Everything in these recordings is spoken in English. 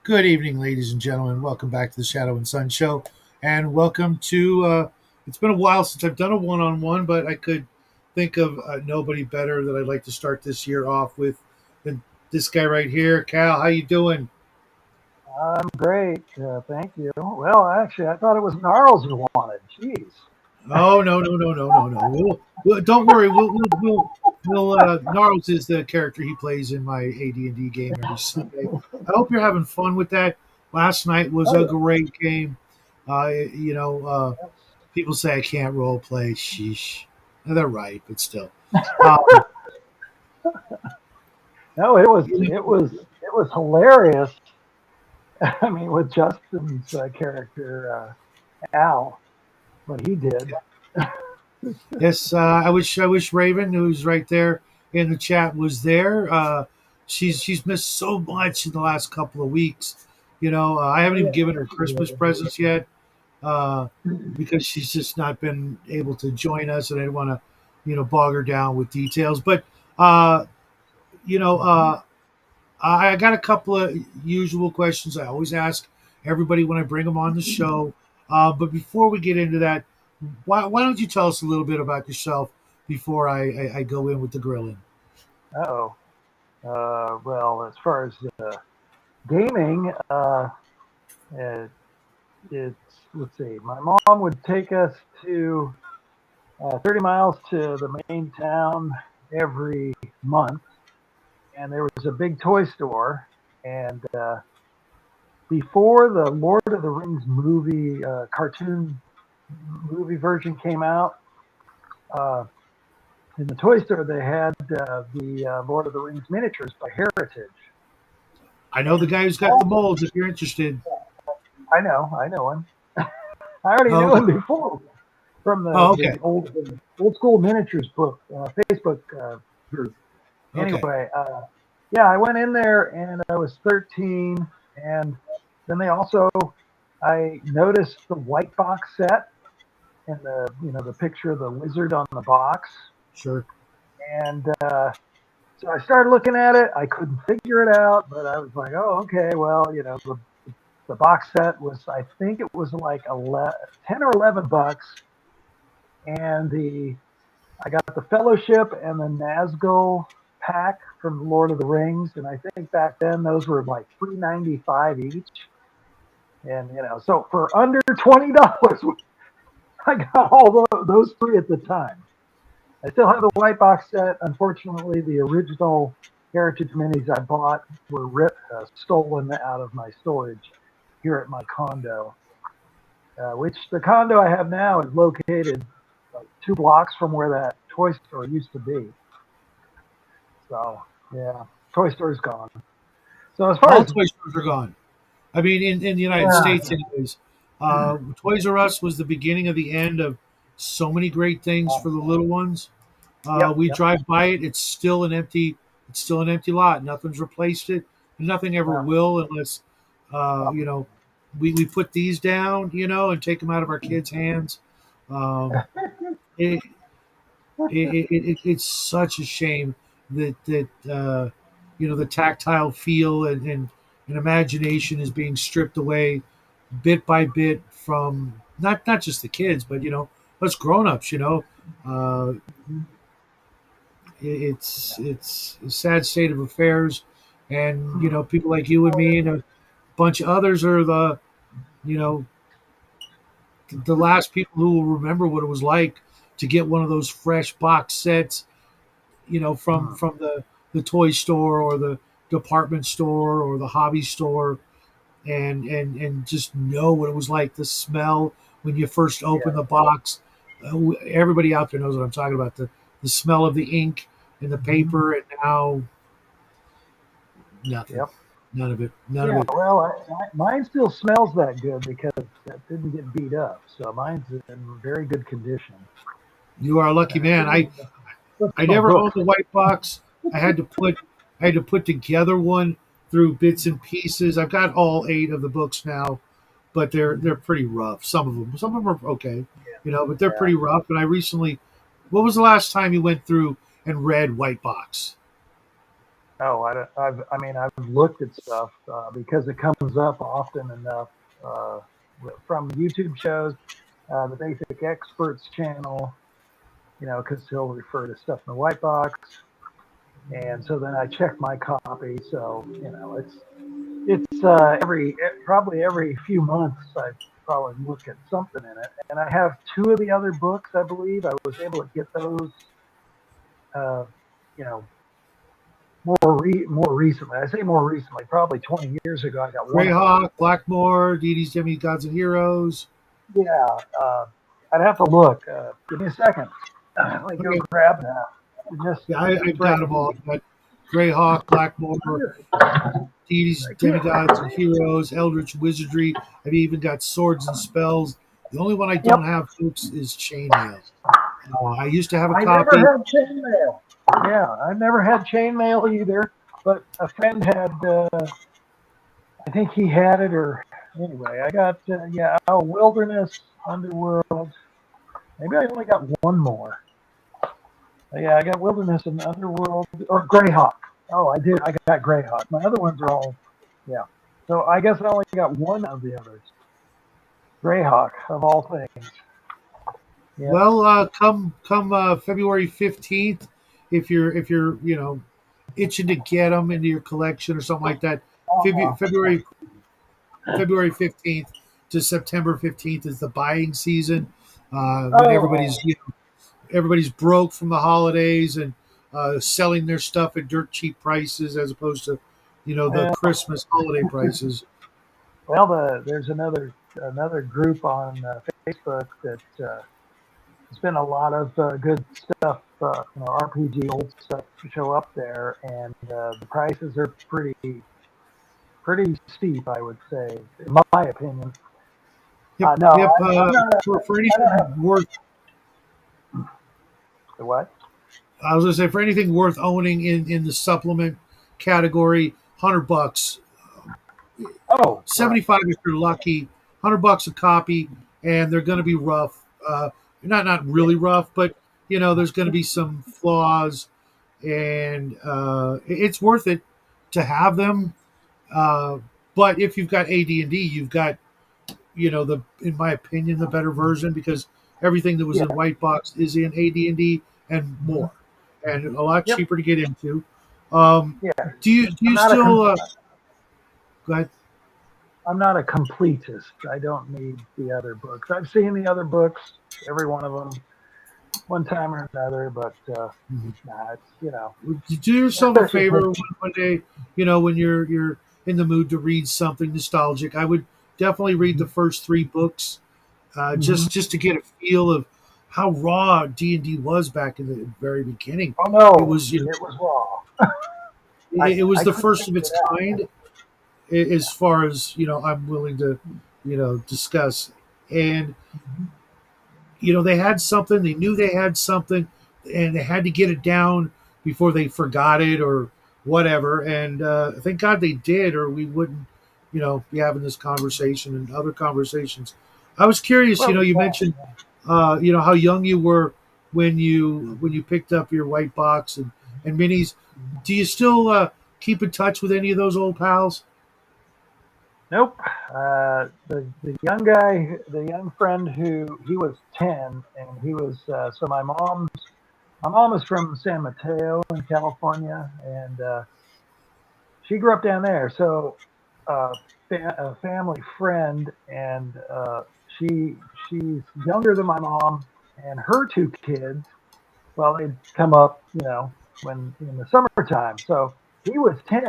Good evening, ladies and gentlemen. Welcome back to the Shadow and Sun Show, and welcome to. It's been a while since I've done a one-on-one, but I could think of nobody better that I'd like to start this year off with than this guy right here. Cal, how you doing? I'm great. Thank you. Well, actually, I thought it was Gnarls you wanted. Jeez. Oh no! Don't worry. Gnarls is the character he plays in my AD&D game every Sunday. I hope you're having fun with that. Last night was Oh, a yeah. great game. People say I can't role play. Sheesh. And they're right, but still. Um, No, it was you it was it was hilarious. I mean, with Justin's character Al, what he did. yes, I wish Raven, who's right there in the chat, was there. She's missed so much in the last couple of weeks. I Oh haven't even yeah. given her Christmas presents yet uh, because she's just not been able to join us, and I didn't want to, bog her down with details. But uh, you know, Mhm. uh, I got a couple of usual questions I always ask everybody when I bring them on the show. But before we get into that, why don't you tell us a little bit about yourself before I go in with the grilling? Oh, well, as far as gaming, it, it's let's see. My mom would take us to 30 miles to the main town every month, and there was a big toy store. And before the Lord of the Rings movie, cartoon movie version came out, uh, in the toy store they had the Lord of the Rings miniatures by Heritage. I know the And guy who's got the also, molds. If you're interested. I know him. I already Oh, knew okay. him before from Oh, the okay. old school miniatures book Facebook group. Okay. Anyway, yeah, I went in there and I was 13, and then they also I noticed the white box set and the picture of the wizard on the box, Sure. and so I started looking at it. I couldn't figure it out, but I was like, oh, okay, well, the box set was I think it was like 10 or $11, and the I got the Fellowship and the Nazgul pack from Lord of the Rings, and I think back then those were like $3.95 each. And so for under $20, I got all those three at the time. I still have the white box set. Unfortunately, the original Heritage Minis I bought were stolen out of my storage here at my condo, which the condo I have now is located like 2 blocks from where that toy store used to be. So yeah, toy store's gone. So as far All as toy stores are gone. I mean, in the United States, yeah, anyways. Toys R Us was the beginning of the end of so many great things for the little ones. yep, We yep, drive by it; it's still an empty lot. Nothing's replaced it, and nothing ever no, will unless, uh, no. you know, we put these down, and take them out of our kids' hands. Um, it, it's such a shame that the tactile feel and imagination is being stripped away bit by bit from not just the kids, but us grown-ups. Uh, it's a sad state of affairs, and people like you and me and a bunch of others are you know the last people who will remember what it was like to get one of those fresh box sets, from the toy store or the department store or the hobby store, and just know what it was like, the smell when you first open the Yeah, box. Everybody out there knows what I'm talking about, the smell of the ink and the paper, and now nothing, yep. none of Yeah, it. well, mine still smells that good because it didn't get beat up, so mine's in very good condition. You are a lucky man. Same with I my never owned books. the white box. I had to put I had to put together one through bits and pieces. I've got all 8 of the books now, but they're Mhm. pretty rough. Some of them are okay, but they're Yeah. pretty rough. And I recently, what was the last time you went through and read white box? Oh, I mean, I've looked at stuff because it comes up often enough uh, from YouTube shows, the Basic Experts channel, because he'll refer to stuff in the white box, and so then I check my copy. So it's probably every few months I probably look at something in it, and I have two of the other books. I believe I was able to get those, uh, you know, more recently. I say more recently, probably 20 years ago. I got one of those. Greyhawk, Blackmore, Dee Demigods and Heroes. Yeah, I'd have to look. Give me a second. Let me go Okay. grab that. Yeah, Just I've got right them all. here. I've got Greyhawk, Blackmore, Deities, I can't Demigods and find it. Heroes, Eldritch Wizardry. I've even got Swords and Spells. The only one I Yep, don't have, folks, is Chainmail. I used to have a I never copy. had chainmail. Yeah, I never had chainmail either. But a friend had. I think he had it, or anyway, I got Wilderness, Underworld. Maybe I only got one more. Yeah, I got Wilderness and Underworld or Greyhawk. Oh, I did. I got Greyhawk. My other ones are all, yeah. So I guess I only got one of the others. Greyhawk of all things. Yep. Well, come February 15th, if you're itching to get them into your collection or something like that. Uh, February February 15th to September 15th is the buying season, when oh, everybody's broke from the holidays and selling their stuff at dirt cheap prices as opposed to the well, Christmas holiday prices. there's another group on Facebook that there's been a lot of good stuff, RPG old stuff show up there, and the prices are pretty steep, I would say, in my opinion. Yep, No, yep. I'm not. For I don't have anything worth, the what? I was gonna say for anything worth owning in the supplement category, $100. Oh, right. 75 if you're lucky, $100 a copy, and they're going to be rough. Not Yeah. really rough, but there's going to be some flaws, and it's worth it to have them. Uh, but if you've got AD&D, you've got the in my opinion the better version because everything that was Yeah. in white box is in AD&D and more, and a lot Yep. cheaper to get into. Um, Yeah. do I'm you not a still com- go ahead? I'm not a completist. I don't need the other books. I've seen the other books, every one of them, one time or another. But nah, it's Do yourself a especially favor for one day, when you're in the mood to read something nostalgic. I would definitely read the first three books, hmm just to get a feel of how raw D&D was back in the very beginning. Oh It no, was it was raw. it was I the couldn't first of figure its it out. kind as far as I'm willing to discuss. And they had something, they knew they had something, and they had to get it down before they forgot it or whatever. And thank God they did, or we wouldn't, be having this conversation and other conversations. I was curious, Well, you mentioned, how young you were when you picked up your white box and minis. Do you still keep in touch with any of those old pals? nope. The young guy, the young friend who he was 10, and he was so my mom is from San Mateo in California, and she grew up down there. So a family friend, and she's younger than my mom, and her two kids. Well, they'd come up, when in the summertime. So he was 10.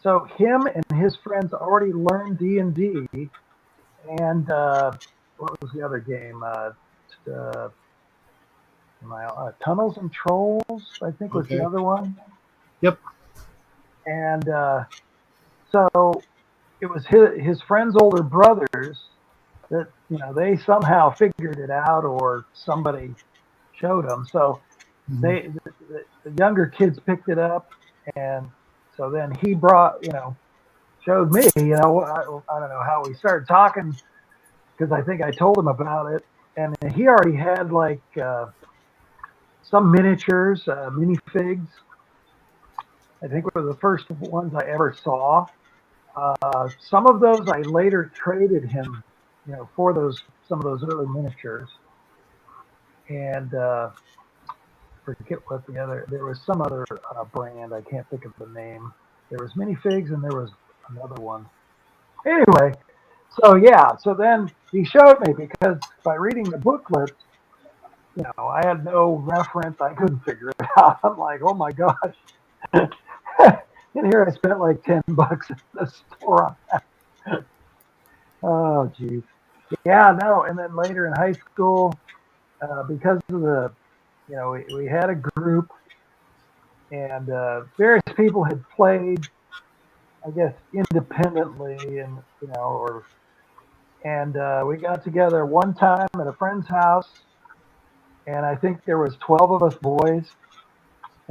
So him and his friends already learned D&D, and what was the other game? Uh, Tunnels and Trolls, I think was the Okay. other one. Yep. And so it was his friend's older brothers that they somehow figured it out, or somebody showed them. So Mhm. the younger kids picked it up, and so then he brought showed me. I don't know how we started talking, because I think I told him about it, and he already had some miniatures, minifigs, I think were the first ones I ever saw. Some of those I later traded him, for those some of those early miniatures. And forget what the other. There was some other brand. I can't think of the name. There was minifigs and there was another one. Anyway, so yeah. So then he showed me because by reading the booklet, I had no reference. I couldn't figure it out. I'm like, oh my gosh. And here I spent like $10 in the store. Oh, geez. Yeah, no. And then later in high school, because of we had a group and various people had played, I guess, independently and we got together one time at a friend's house and I think there was 12 of us boys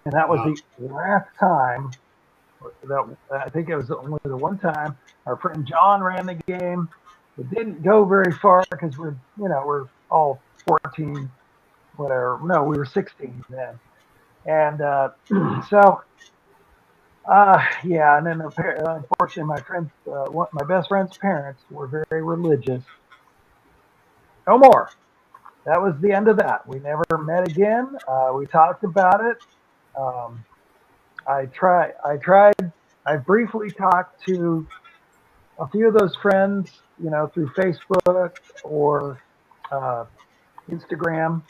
and that was Wow. the last time that I think it was only the one time our friend John ran the game. It didn't go very far because we're all 14, whatever. No, we were 16 then. And so, yeah, and then unfortunately, my best friend's parents were very religious. No more. That was the end of that. We never met again. We talked about it. Um, I briefly talked to a few of those friends, through Facebook or uh, Instagram.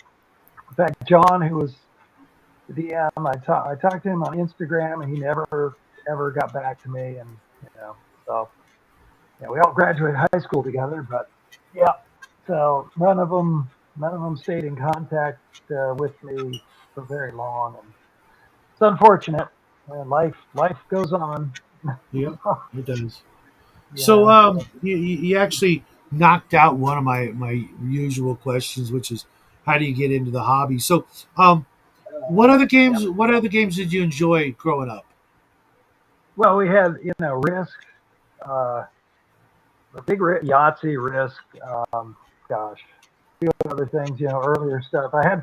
In fact, John, who was the DM, I talked to him on Instagram, and he never ever got back to me. And so yeah, we all graduated high school together, but yeah, so none of them stayed in contact with me for very long, and it's unfortunate. And life goes on. Yep, it does. So, Yeah. you actually knocked out one of my usual questions, which is how do you get into the hobby? So, what other Yeah. games? What other games did you enjoy growing up? Well, we had Risk, uh, a big Yahtzee, Risk. Gosh, other things, earlier stuff. I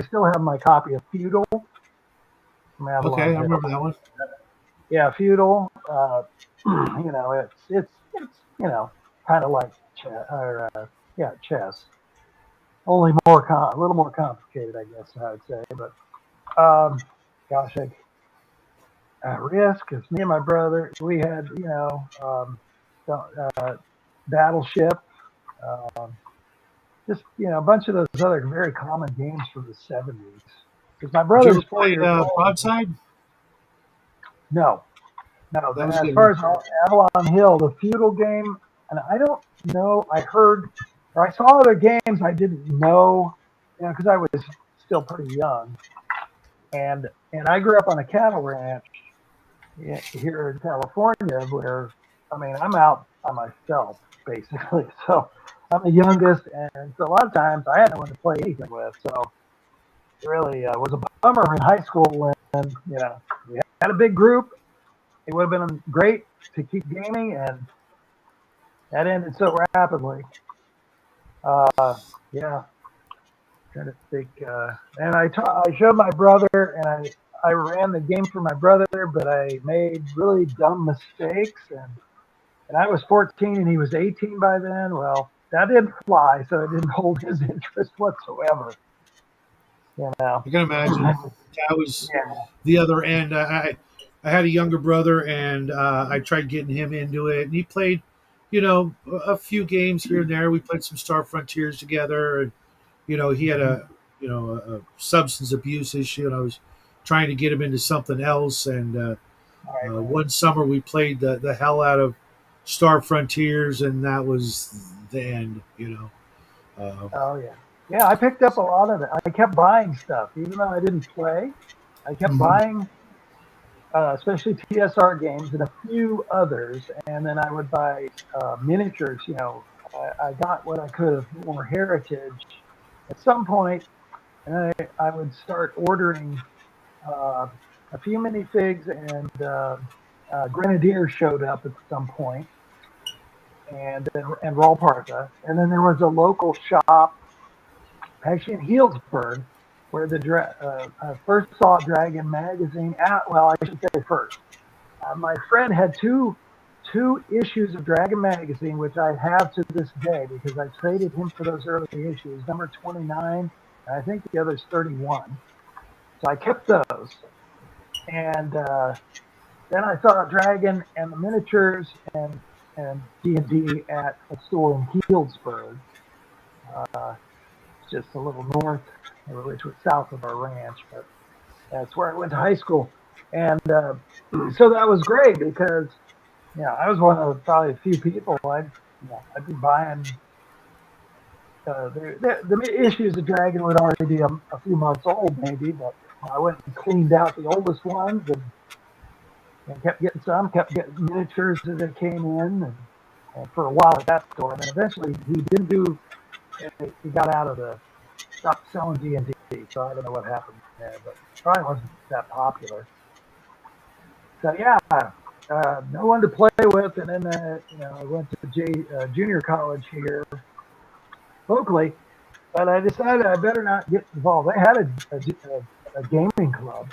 still have my copy of Feudal from Okay, Avalon I Hill. remember that one. Yeah, Feudal. It's kind of like yeah, chess. Only a little more complicated, I guess I would say. But gosh, Risk is me and my brother. We had uh, Battleship. Um, just a bunch of those other very common games from the '70s. Because my Did you ever brother's four play years old. Broadside? No, no. That Then was a as good far one. as Avalon Hill, the feudal game, and I don't know. I heard or I saw other games I didn't know, because I was still pretty young, and I grew up on a cattle ranch here in California, where I mean I'm out by myself basically. So I'm the youngest, and so a lot of times I had no one to play anything with. So it really was a bummer in high school when we had a big group. It would have been great to keep gaming, and that ended so rapidly. Yeah, trying to think. And I showed my brother, and I ran the game for my brother, but I made really dumb mistakes, and I was 14 and he was 18 by then. Well, that didn't fly, so it didn't hold his interest whatsoever. You know. I can imagine. I was Yeah. the other end. I had a younger brother, and I tried getting him into it, and he played, a few games here and there. We played some Star Frontiers together, and he had Mhm. a substance abuse issue, and I was trying to get him into something else. And Right, right. one summer we played the hell out of Star Frontiers, and that was the end. Oh yeah. Yeah, I picked up a lot of it. I kept buying stuff, even though I didn't play. I kept Mhm. buying, especially TSR games and a few others, and then I would buy miniatures. I got what I could of more heritage at some point, and I would start ordering uh, a few minifigs, and Grenadier showed up at some point, and Roll Partha, and then there was a local shop actually in Healdsburg. where I first saw Dragon magazine out. Well, I should say first. My friend had two issues of Dragon magazine, which I have to this day because I traded him for those early issues, number 29, and I think the other's 31. So I kept those, and then I saw Dragon and the miniatures and D&D at a store in Healdsburg, uh, just a little north, which was south of our ranch, but that's where I went to high school. And so that was great because I was one of probably a few people. I'd be buying the issues of Dragon would already be a few months old, maybe, but I went and cleaned out the oldest ones and kept getting some, kept getting miniatures as they came in, and for a while at that store. And then eventually he didn't do. He got out of the stopped selling D&D, so I don't know what happened there, but probably wasn't that popular. So yeah, no one to play with, and then I went to junior college here locally, but I decided I better not get involved. They had a gaming club.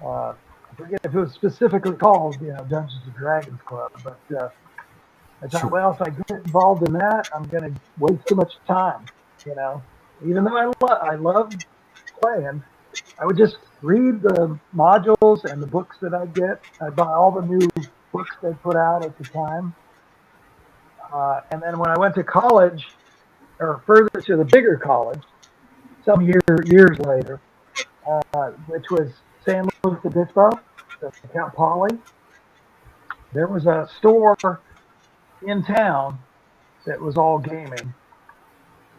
I forget if it was specifically called Dungeons and Dragons Club, but I thought, Sure. well, if I get involved in that, I'm going to waste too much time. You know, even though I love playing, I would just read the modules and the books that I get. I'd buy all the new books they put out at the time. And then when I went to college, or further to the bigger college, some years later, which was San Luis Obispo, the Count Poly, there was a store in town that was all gaming,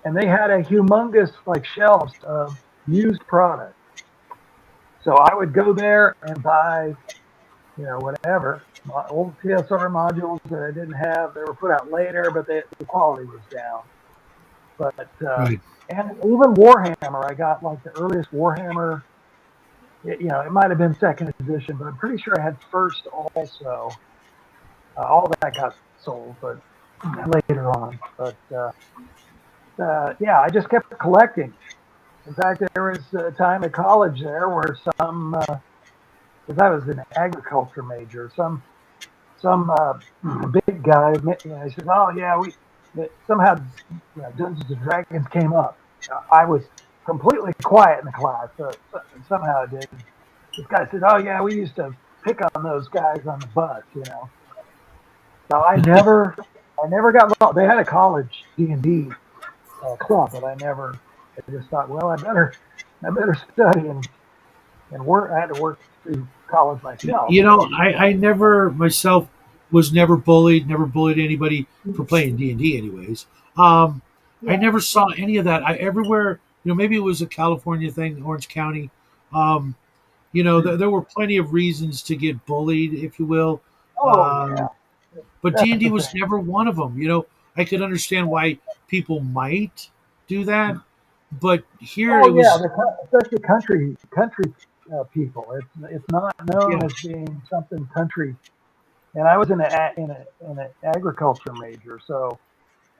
and they had a humongous like shelves of used product. So I would go there and buy whatever, old TSR modules that I didn't have. They were put out later, but the quality was down. But Right. and even Warhammer, I got like the earliest Warhammer. It might have been second edition, but I'm pretty sure I had first also. All that got sold, but later on. But yeah, I just kept collecting. In fact, there was a time at college there where because I was an agriculture major, some big guy, he says, "Oh yeah, we somehow Dungeons and Dragons came up." I was completely quiet in the class, somehow it did. This guy said, "Oh yeah, we used to pick on those guys on the bus." So I never got involved. They had a college D&D club, but I never. I just thought, well, I better study and work. I had to work through college myself. I never myself was never bullied, never bullied anybody for playing D&D anyways. Um, I Yeah. never saw any of that. I everywhere, maybe it was a California thing, Orange County. Um, there were plenty of reasons to get bullied, if you will. Oh Um, yeah, but that's D&D the was thing. never one of them. I could understand why people might do that, but here Oh it yeah, was, especially country people. It's not known yeah, as being something country. And I was in an agriculture major, so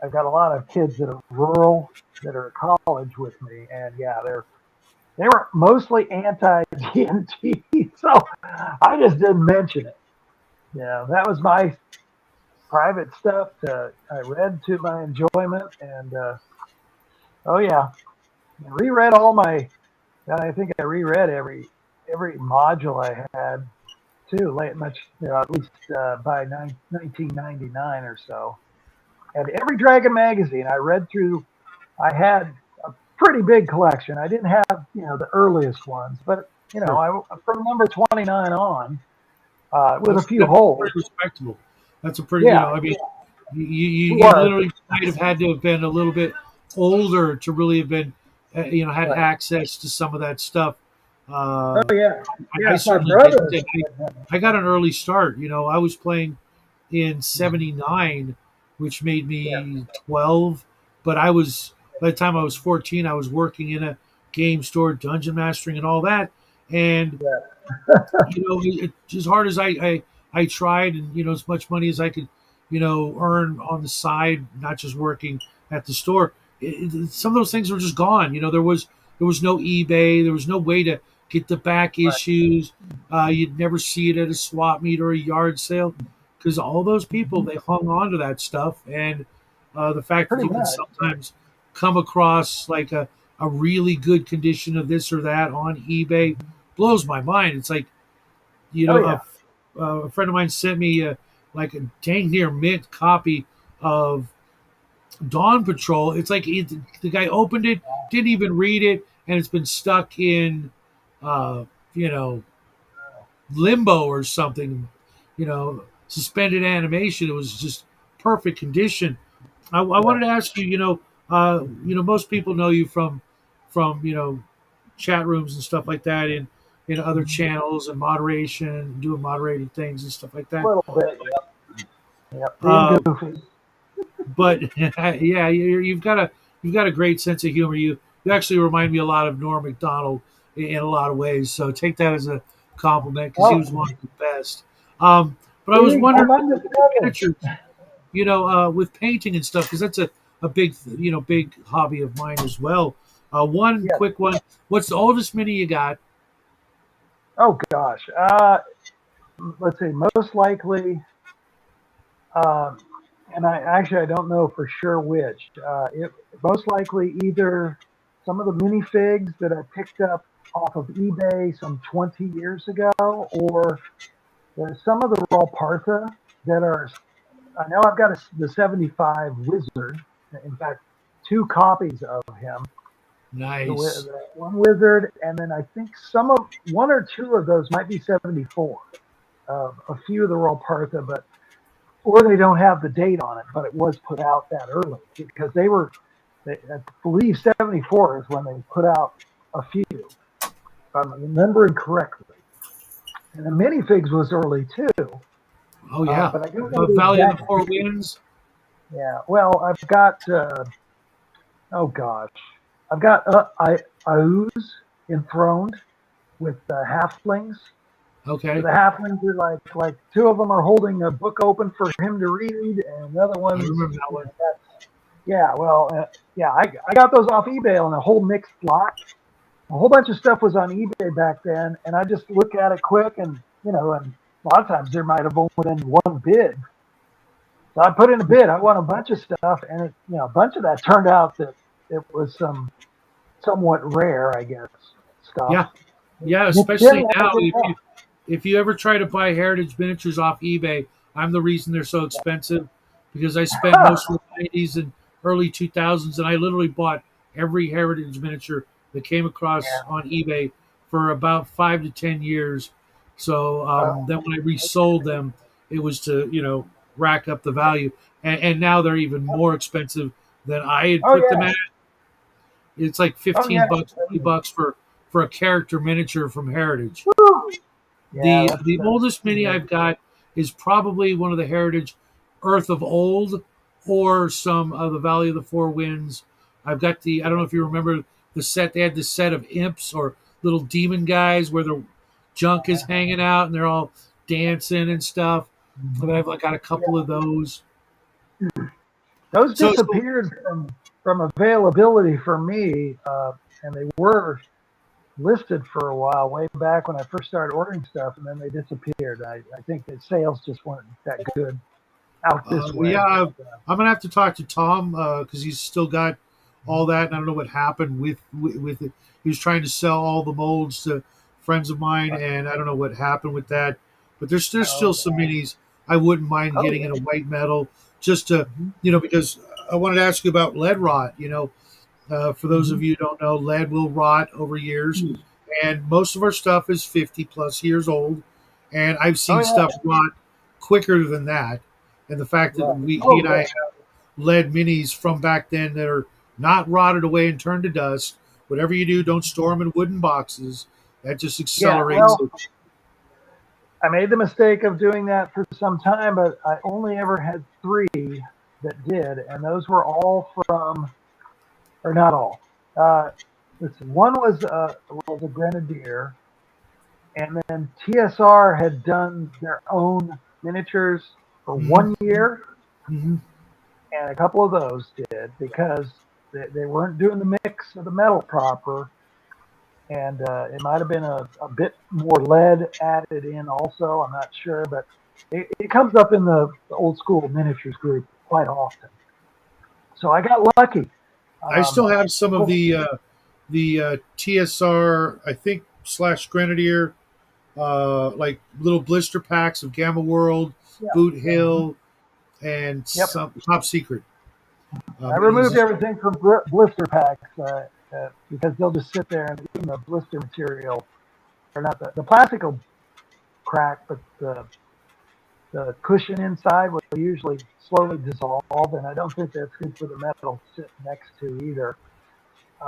I've got a lot of kids that are rural that are at college with me, and yeah, they were mostly anti DNT, so I just didn't mention it. Yeah, that was my private stuff. I read to my enjoyment, and oh yeah, I reread all my. I think I reread every module I had too. Late much, at least by 1999 or so. And every Dragon magazine I read through. I had a pretty big collection. I didn't have the earliest ones, but sure. I from number 29 on, with a few That's holes. pretty respectable. That's a pretty, Yeah, I mean, you it was. literally might have had to have been a little bit older to really have been, had Right. access to some of that stuff. Oh Uh, yeah, I yeah. My certainly didn't. brother. And I got an early start. I was playing in '79, which made Yeah, me 12. But by the time I was 14, I was working in a game store, dungeon mastering, and all that. And yeah, as hard as I tried, and as much money as I could, earn on the side, not just working at the store. Some of those things were just gone. There was there was no eBay. There was no way to get the back Right. issues. You'd never see it at a swap meet or a yard sale because all those people Mhm. they hung on to that stuff, and the fact that Pretty you can much. Yeah. sometimes come across like a really good condition of this or that on eBay blows my mind. It's like Oh yeah. a friend of mine sent me like a dang near mint copy of Dawn Patrol. It's like the guy opened it, didn't even read it, and it's been stuck in, uh, you know, limbo or something. Suspended animation. It was just perfect condition. I Yeah. wanted to ask you. Most people know you from chat rooms and stuff like that in other Mhm. channels and moderation, doing moderated things and stuff like A that. little bit. Yep. Yep. Being Uh, goofy. but yeah, you've got a great sense of humor. You actually remind me a lot of Norm Macdonald in a lot of ways. So take that as a compliment because he Oh, was one of the best. But I was see, wondering I'm on the with the seven. miniatures, with painting and stuff, because that's a big hobby of mine as well. One Yes. quick one. What's the oldest mini you got? Oh gosh. Let's see. Most likely, um, and I don't know for sure which. It most likely either some of the minifigs that I picked up off of eBay some 20 years ago, or there's some of the raw Partha that are. I know I've got the 75 Wizard. In fact, two copies of him. Nice. The one Wizard, and then I think some of one or two of those might be 74. A few of the raw Partha, but or they don't have the date on it, but it was put out that early because they were. I believe 74 is when they put out a few, if I'm remembering correctly. And the minifigs was early too, Oh yeah. but I don't know the Valley of the exact Four date. Winds. Yeah, well, I've got oh gosh, I've got Auz enthroned with halflings. So Okay, the halflings are like two of them are holding a book open for him to read, and the other I one's remember that one. yeah. Well, yeah, I got those off eBay on a whole mixed lot. A whole bunch of stuff was on eBay back then, and I just look at it quick, and and a lot of times there might have only been one bid. So I put in a bid. I want a bunch of stuff, and a bunch of that turned out that it was some somewhat rare, I guess, stuff. Yeah, yeah. Mixed in Especially and now, everything if you ever try to buy heritage miniatures off eBay, I'm the reason they're so expensive because I spent else. most of the '90s and early 2000s, and I literally bought every heritage miniature that came across Yeah. on eBay for about 5 to 10 years. So Uh, then when I resold them, it was to rack up the value, and now they're even more expensive than I had oh put them yeah. at. It's like Oh 15 yeah. bucks, 20 bucks for a character miniature from Heritage. Woo. Yeah, The that's oldest mini I've got is probably one of the Heritage Earth of Old or some of the Valley of the Four Winds. I've got I don't know if you remember the set. They had this set of imps or little demon guys where their junk is hanging out and they're all dancing and stuff. And I've got a couple yeah. of those. Those So disappeared from availability for me, and they were listed for a while way back when I first started ordering stuff, and then they disappeared. I think the sales just weren't that good out this Yeah, way. But I'm gonna have to talk to Tom because he's still got all that, and I don't know what happened with it. He was trying to sell all the molds to friends of mine, and I don't know what happened with that. But there's still oh some minis I wouldn't mind oh getting in a yeah. white metal just to Hmm. because I wanted to ask you about lead rot. For those Hmm. of you who don't know, lead will rot over years, and most of our stuff is 50 plus years old, and I've Oh seen yeah. stuff rot quicker than that. And the fact that Right. he Oh and I yeah. have lead minis from back then that are not rotted away and turned to dust. Whatever you do, don't store them in wooden boxes. That just Yeah. accelerates Well, it. I made the mistake of doing that for some time, but I only ever had three that did, and those were all from, or not all. Uh, let's see, one was a grenadier, and then TSR had done their own miniatures for Hmm. 1 year, Hmm. and a couple of those did because they weren't doing the mix of the metal proper. and it might have been a bit more lead added in also. I'm not sure, but it comes up in the old school miniatures group quite often. So I got lucky. I still have Of some of course, the TSR, I think slash Grenadier, like little blister packs of Gamma World, yeah, Boot mhm, Hill, and yep. some Top Secret. I Is removed everything from blister packs because they'll just sit there and even the blister material, or not the plastic will crack, but the cushion inside will usually slowly dissolve, and I don't think that's good for the metal to sit next to either.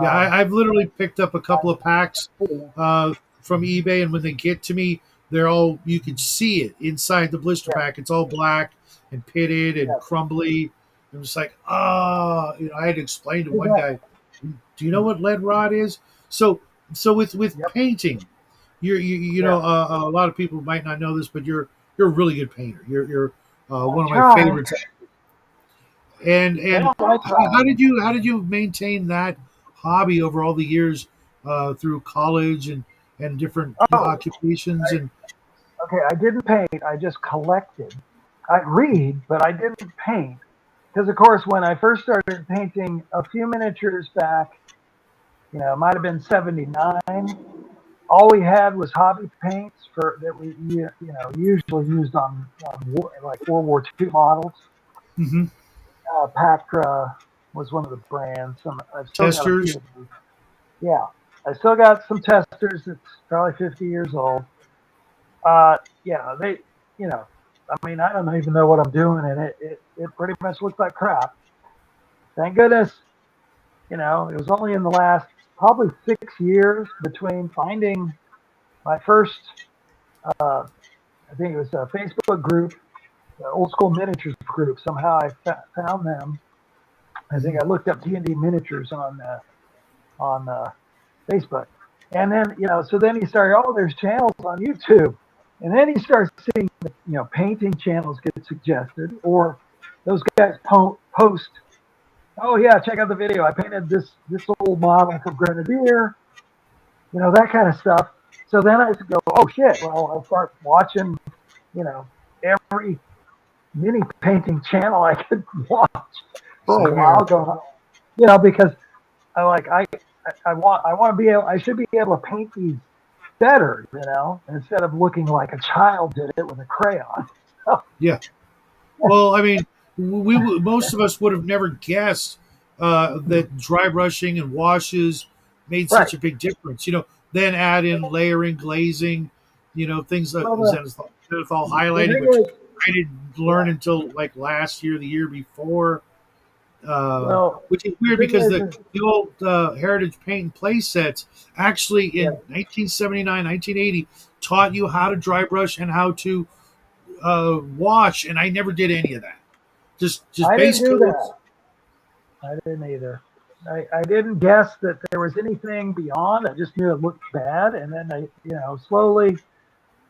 Yeah, Um, I've literally picked up a couple of packs yeah, from eBay, and when they get to me, they're all you can see it inside the blister yeah, pack. It's all black and pitted and yeah, crumbly. I'm just like, I had to explain to one exactly. guy, "Do you know what lead rot is?" So, so with Yep. painting, you Yeah. know a lot of people might not know this, but you're a really good painter. You're I one of my try. favorites. And Well, I try. how did you maintain that hobby over all the years through college and different Oh, occupations and okay. I didn't paint. I just collected. I'd read, but I didn't paint because, of course, when I first started painting a few miniatures back, it might have been '79. All we had was hobby paints for that we usually used on like World War II models. hmm Pactra was one of the brands. I've still got a few testers. of those. Yeah, I still got some testers that's probably 50 years old. Yeah, you know, I mean, I don't even know what I'm doing, and it pretty much looks like crap. Thank goodness, it was only in the last probably 6 years between finding my first, uh, I think it was a Facebook group, the old school miniatures group. Somehow I found them. I think hmm I looked up T&D miniatures on Facebook. And then, so then he started, oh, there's channels on YouTube. And then he starts seeing, painting channels get suggested, or those guys post, oh, yeah, check out the video. I painted this old model from Grenadier, that kind of stuff. So then I go, oh, shit. Well, I'll start watching, you know, every mini painting channel I could watch for a Same while, here. going, because I want to be able, I should be able to paint these better, instead of looking like a child did it with a crayon. So, Yeah. Well, I mean, most of us would have never guessed that dry brushing and washes made right. such a big difference. Then add in layering, glazing, things like Well, zenithal the highlighting, thing which is, I didn't learn yeah. until like last year, the year before. Well, Which is the weird thing because is the old Heritage Paint and Play sets actually yeah, in 1979, 1980 taught you how to dry brush and how to wash, and I never did any of that. Just I didn't base do coats. that. I didn't either. I didn't guess that there was anything beyond. I just knew it looked bad, and then slowly,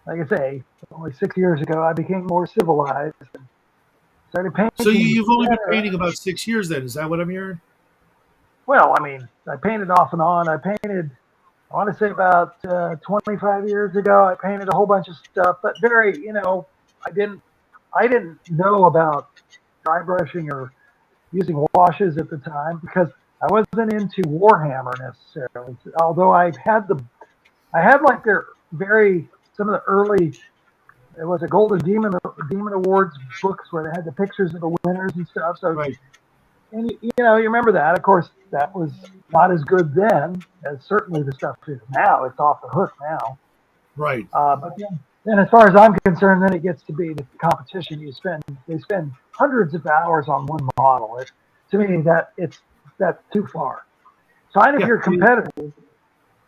like I say, only 6 years ago, I became more civilized and started So painting you've only been better. painting about 6 years then, is that what I'm hearing? Well, I mean, I painted off and on. I painted, I want to say about 25 years ago. I painted a whole bunch of stuff, but very, I didn't, I didn't know about dry brushing or using washes at the time because I wasn't into Warhammer necessarily. Although I had like their some of the early, it was a Golden Demon Awards books where they had the pictures of the winners and stuff. So, Right, and you remember that. Of course, that was not as good then as certainly the stuff is now. It's off the hook now. right. But then, as far as I'm concerned, then it gets to be the competition. They spend hundreds of hours on one model. To me, that's too far. Fine if Yeah. you're competitive,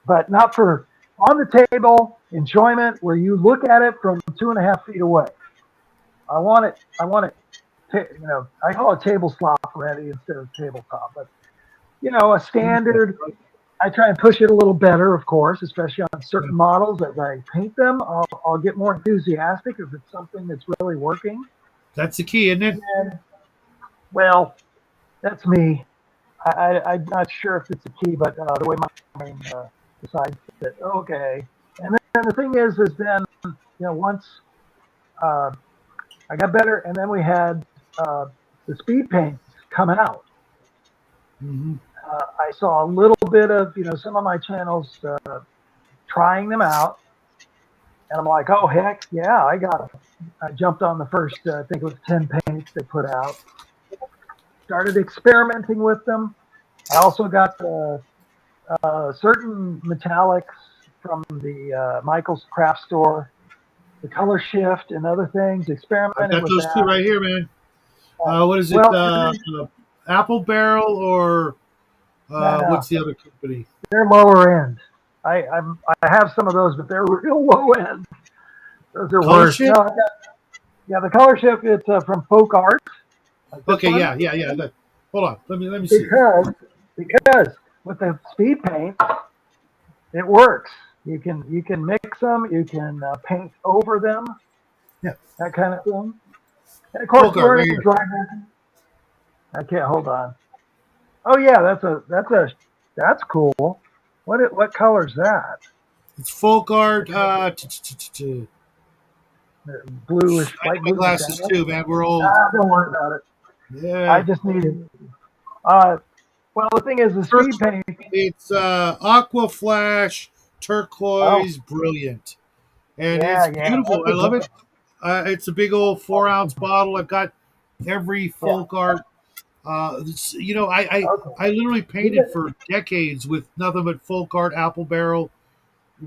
but not for on the table enjoyment where you look at it from 2.5 feet away. I want it. I want it. I call it table slop ready instead of tabletop, but a standard. I try and push it a little better, of course, especially on Yeah. certain models. As I paint them, I'll get more enthusiastic if it's something that's really working. That's the key, isn't it? And well, that's me. I'm not sure if it's a key, but the way my brain decides it. Okay. And then the thing is then once uh, I got better, and then we had uh, the speed paints come out. Hmm. I saw a little bit of some of my channels trying them out, and I'm like, oh heck yeah, I got them. I jumped on the first, I think it was 10 paints they put out. Started experimenting with them. I also got certain metallics from the Michael's Craft Store, the color shift and other things. I've Experimented got with those two that. right here, man. What is it? Well, Apple Barrel or no, no, what's the other company? they're lower end. I have some of those, but they're real low end. Those are Color worse. No, Shift? yeah, the color shift it's from Folk Art, like this Okay, one, yeah, yeah, yeah. Hold on, let me see. because because with the speed paint, it works. You can mix them, you can paint over them, Yeah, that kind of thing. And of course, Bogart right learning here. dry brushing. I can't hold on. Oh yeah, that's cool. What color's that? It's folk art. Bluish, I light need my blue glasses metallic. too, man. We're old. Don't worry about it. I Yeah. just need it. Uh, well, the thing is, the speed Turquoise. paint. It's aqua flash Oh, turquoise, brilliant, and yeah, it's yeah, beautiful. that's I a love good it. one. It's a big old That's four a good ounce one. bottle. I've got every Yeah. folk art. Okay. I literally Is painted it? for decades with nothing but folk art, apple barrel,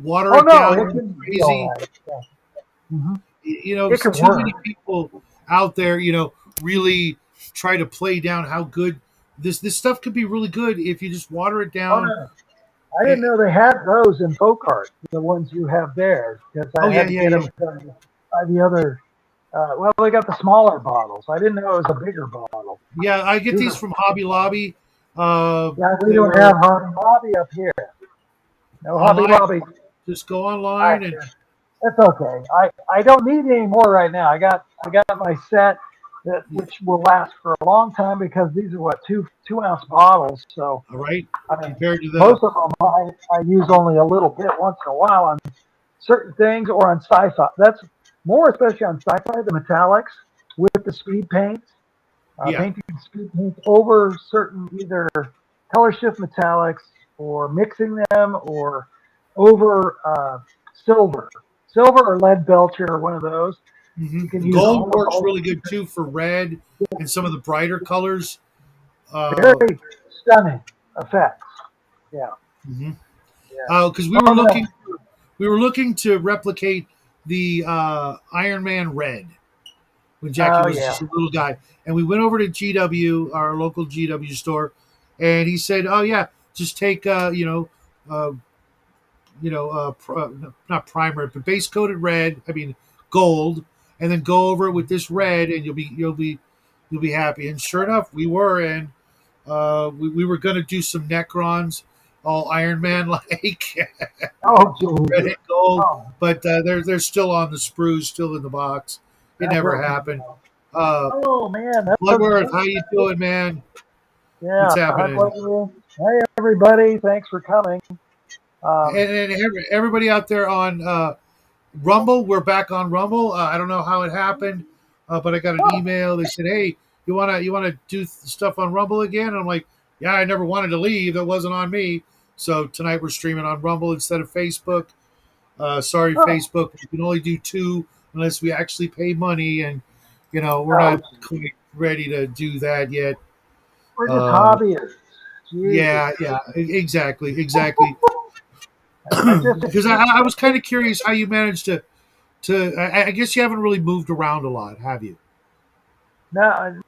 water Oh it no, down it like can be all crazy. right. Yeah. Hmm. It It's can too many work. people out there, really try to play down how good this stuff could be really good if you just water it Oh down. no, I Eh, didn't know they had those in folk art. The ones you have there, because oh I yeah, had to yeah, get yeah, them by the other. Well, they got the smaller bottles. I didn't know it was a bigger bottle. yeah. I get These these are. from Hobby Lobby. Yeah, we They don't were have Hobby Lobby up here. No Hobby online. Lobby. Just go I, online and That's okay. I don't need any more right now. I got my set that which will last for a long time because these are what two ounce bottles. So all right. I mean, Compared to the most of them I use only a little bit once in a while on certain things or on sci-fi. That's more especially on sci-fi, the metallics with the speed paints, yeah. painting speed paints over certain either color shift metallics or mixing them or over silver, silver or lead belcher or one of those. You can use Gold almost works all really good too for red and some of the brighter colors. Uh, very stunning effects. Yeah, mhm. yeah. Because Oh no. we were looking to replicate the Iron Man red when Jackie Oh was yeah. just a little guy, and we went over to GW, our local GW store, and he said, "Oh yeah, just take uh, not primer, but base coated red. I mean gold, and then go over it with this red, and you'll be happy." And sure enough, we were, and we were gonna do some Necrons, all Iron Man like Oh red geez. and gold, Oh, but they're still on the sprues, still in the box. It that's never okay. happened. Uh, Oh man, Bloodworth, how you doing, man? yeah. What's Hi, happening? Blakely. Hey everybody, thanks for coming. Um, And everybody out there on Rumble, we're back on Rumble. I don't know how it happened, but I got an oh, email. They said, "Hey, you wanna do stuff on Rumble again?" And I'm like, "Yeah, I never wanted to leave. That wasn't on me." So tonight we're streaming on Rumble instead of Facebook. Sorry, oh, Facebook. We can only do two unless we actually pay money, and we're oh, not quite ready to do that yet. we're just Uh, hobbyists. Jeez. yeah, yeah, exactly. I just Because I was kind of curious how you managed to. I guess you haven't really moved around a lot, have you?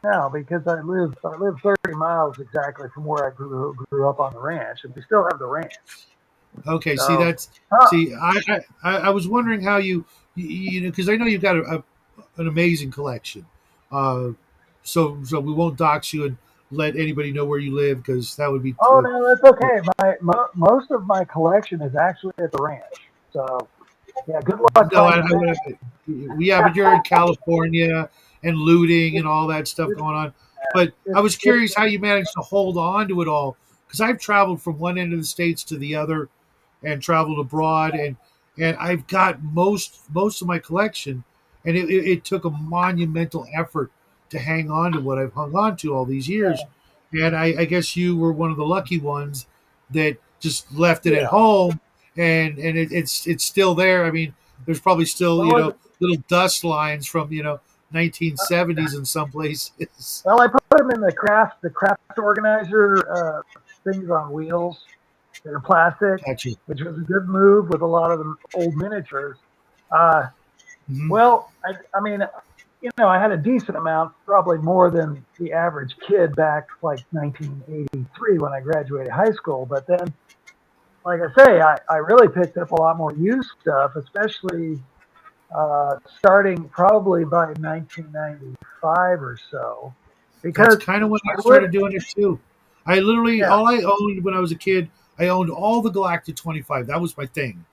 no, because I live 30 miles exactly from where I grew up on the ranch, and we still have the ranch. Okay, see So, that's huh, see. I was wondering how you know, because I know you've got an amazing collection. Uh, so we won't dox you and let anybody know where you live because that would be oh no, that's okay. Most of my collection is actually at the ranch. So yeah, good luck no. finding Yeah, but you're in that. California and looting and all that stuff going on. But I It's, was it's curious how you managed to hold on to it all because I've traveled from one end of the states to the other. and traveled abroad, and I've got most of my collection, and it took a monumental effort to hang on to what I've hung on to all these years. And I guess you were one of the lucky ones that just left it at Yeah. home, and it's still there. I mean, there's probably still Well, little dust lines from 1970s in some places. well, I put them in the craft organizer things on wheels that are plastic, Gotcha. which was a good move with a lot of the old miniatures. Uh, Hmm. well, I mean, I had a decent amount, probably more than the average kid back like 1983 when I graduated high school. But then, like I say, I really picked up a lot more used stuff, especially starting probably by 1995 or so, That's because kind of when I I would, started doing it too. I literally yeah, all I owned when I was a kid, I owned all the Galactic 25. That was my thing.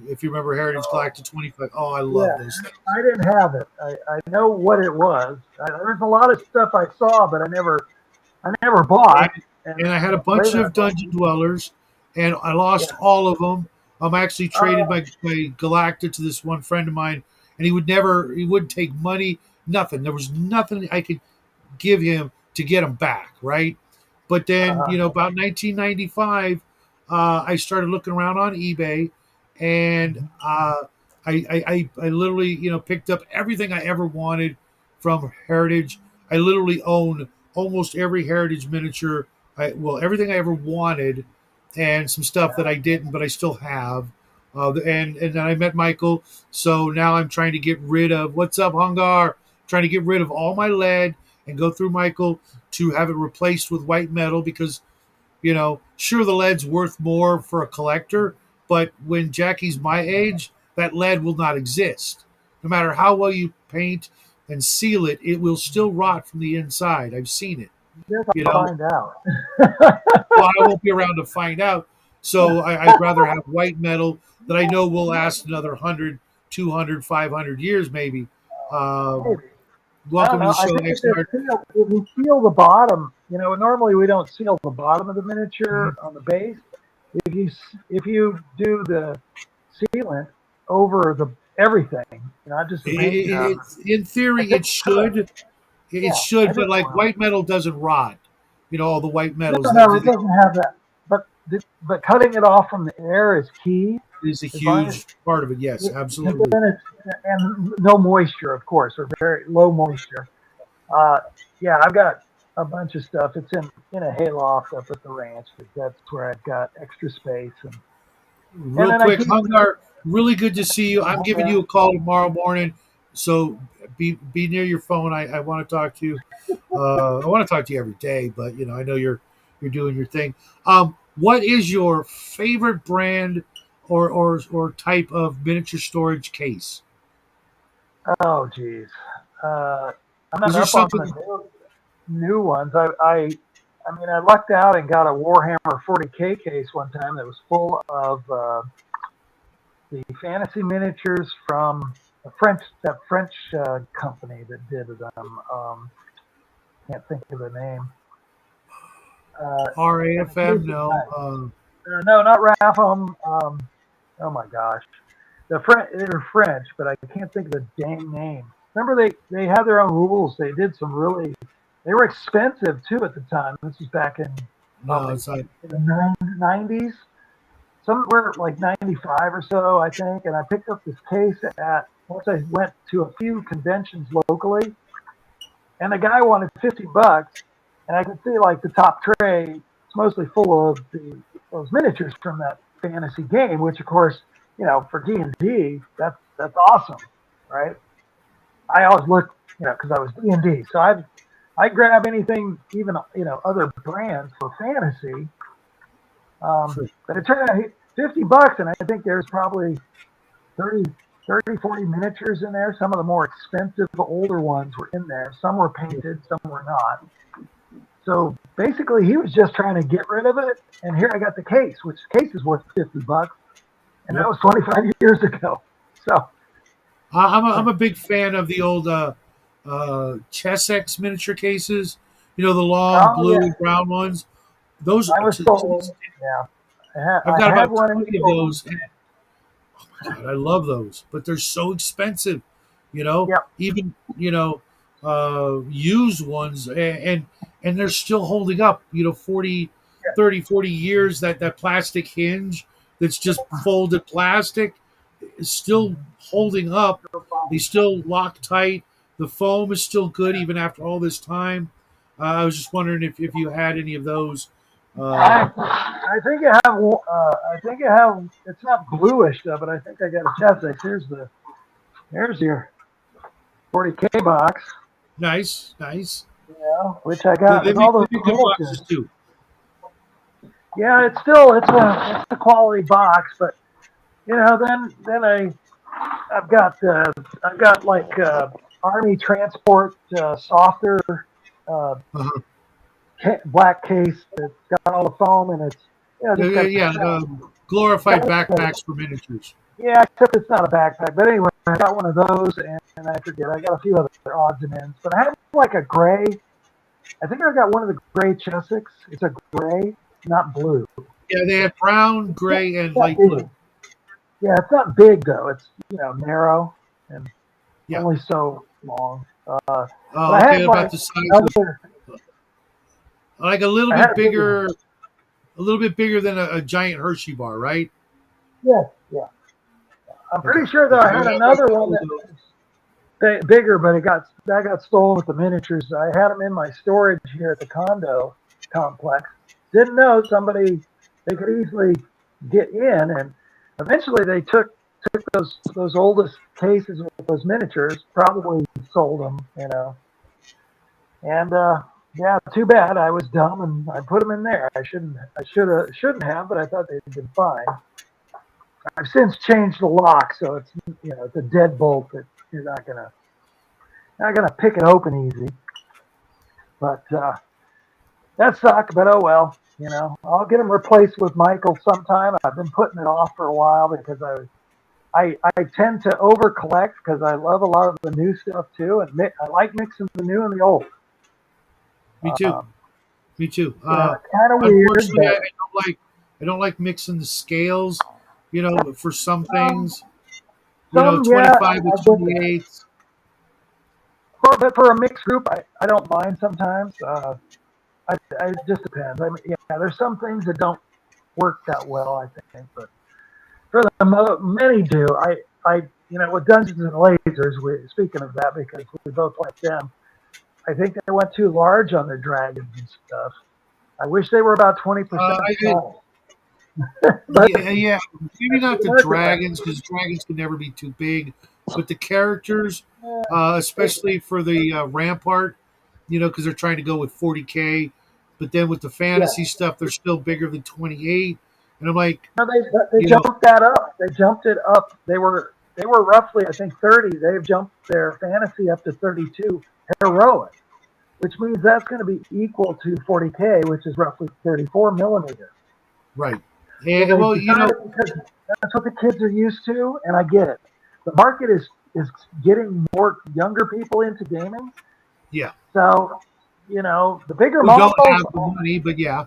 If you remember Heritage Galactic 25, oh, I yeah, love those things. I didn't have it. I know what it was. There's a lot of stuff I saw, but I never And, bought. And and I had a bunch later, of Dungeon Dwellers, and I lost yeah, all of them. I actually traded uh, my Galactic to this one friend of mine, and he wouldn't take money, nothing. There was nothing I could give him to get him back, right? But then, uh, about 1995, I started looking around on eBay, and I literally, picked up everything I ever wanted from Heritage. I literally own almost every Heritage miniature. Everything I ever wanted, and some stuff that I didn't, but I still have. And then I met Michael, so now I'm trying to get rid of what's up, Hungar. Trying to get rid of all my lead and go through Michael to have it replaced with white metal because sure, the lead's worth more for a collector, but when Jackie's my age, that lead will not exist. No matter how well you paint and seal it, it will still rot from the inside. I've seen it. guess You I'll know, find out. well, I won't be around to find out. So I'd rather have white metal that I know will last another 100, 200, 500 years, maybe. Um, Maybe. I don't welcome to the know. I show, think if Xnard. you seal the bottom, normally we don't seal the bottom of the miniature Mhm. on the base. If you do the sealant over the everything, not just the paint job, In I theory, think it it could. should. It Yeah, I should, think but it like will. white metal doesn't rot. All the white No, metals no, it doesn't have that. But cutting it off from the air is key. is a As long as huge part of it. Yes, and absolutely. then and no moisture, of course, or very low moisture. Uh, yeah, I've got a bunch of stuff. It's in a hayloft up at the ranch because that's where I've got extra space, and Real then I quick, keep. Hungar, really good to see you. I'm giving you a call tomorrow morning, so be near your phone. I want to talk to you. I want to talk to you every day, but I know you're doing your thing. What is your favorite brand or type of miniature storage case? Oh, geez, uh, I'm Is not there up on something? the new ones. I mean, I lucked out and got a Warhammer 40K case one time that was full of the fantasy miniatures from that French company that did them. Can't think of the name. And the case RAFM? is No. nice. No, not Rapham. Oh my gosh, they're French, but I can't think of the dang name. Remember, they had their own rules. They did some really. They were expensive too at the time. This was back in No, probably it's not. in the '90s. Somewhere like '95 or so, I think. And I picked up this case at once I went to a few conventions locally, and the guy wanted $50, and I could see like the top tray. It's mostly full of those miniatures from that fantasy game, which of course, for D&D, that's awesome, right? I always look, because I was D&D, so I grab anything, even other brands for fantasy. But it turned out $50, and I think there's probably 30, 30, 40 miniatures in there. Some of the more expensive, older ones were in there. Some were painted, some were not. So basically, he was just trying to get rid of it. And here I got the case, which case is worth $50, and that Yep. was 25 years ago. So, I'm a big fan of the old Chessex miniature cases. The long oh blue yeah, and brown ones. Those I was sold. Yeah, I've got I had about one in 20 of store. those. God, I love those, but they're so expensive. Yep. Even used ones, and they're still holding up. 30, 40 years. That plastic hinge that's just folded plastic is still holding up. They still lock tight. The foam is still good even after all this time. I was just wondering if you had any of those. Uh, I think I have. I think I have. It's not bluish though, but I think I got a chest. Here's your 40K box. nice, nice. Which I They, got they with make all those they make good boxes miniatures. too. Yeah, it's a quality box, but then I've got like army transport softer uh, Uh-huh. black case that's got all the foam and it's Yeah, just yeah, got the yeah. strap. Glorified backpacks for miniatures. Yeah, except it's not a backpack. But anyway, I got one of those, and I forget. I got a few other odds and ends, but I have like a gray. I think I got one of the gray Chessex. It's a gray, not blue. Yeah, they had brown, It's gray, and not light blue. big. Yeah, it's not big though. It's narrow and Yeah. only so long. But I Okay, had about like the size of another. like I had a bigger one. a little bit bigger than a giant Hershey bar, right? Yeah, yeah. I'm Okay. pretty sure that Okay. I had I've got a another one couple of that those. bigger, but that got stolen with the miniatures. I had them in my storage here at the condo complex. Didn't know somebody they could easily get in, and eventually they took those oldest cases with those miniatures, probably sold them, and yeah, too bad. I was dumb and I put them in there. Shouldn't have, but I thought they'd been fine. I've since changed the lock, so it's a deadbolt that you're not gonna pick it open easy. But that sucked. But oh well. I'll get them replaced with Michael sometime. I've been putting it off for a while because I tend to over collect because I love a lot of the new stuff too, and I like mixing the new and the old. Me too. Um, Me too. it's kind of weird, Unfortunately, but I don't like mixing the scales. For some um, things, some, yeah, 25 to I get that. 28. But for a mixed group, I don't mind sometimes. It just depends. I mean, yeah, there's some things that don't work that well, I think, but for the many do. With Dungeons and Lasers. Speaking of that, because we both like them, I think they went too large on their dragons and stuff. I wish they were about 20% I, small, but Yeah, yeah. Maybe that's not the the market right dragons because dragons can never be too big, but the characters, now. especially for the Rampart, because they're trying to go with 40K, but then with the Yeah, fantasy stuff, they're still bigger than 28, and I'm like, no, they you know, jumped that up. They jumped it up. They were roughly, I think, 30. They've jumped their fantasy up to 32 heroic, which means that's going to be equal to 40K, which is roughly 34 millimeter. right, Well, and they well, decided because that's what the kids are used to, and I get it. The market is getting more younger people into gaming, yeah, so the bigger who don't models. have the money, but yeah,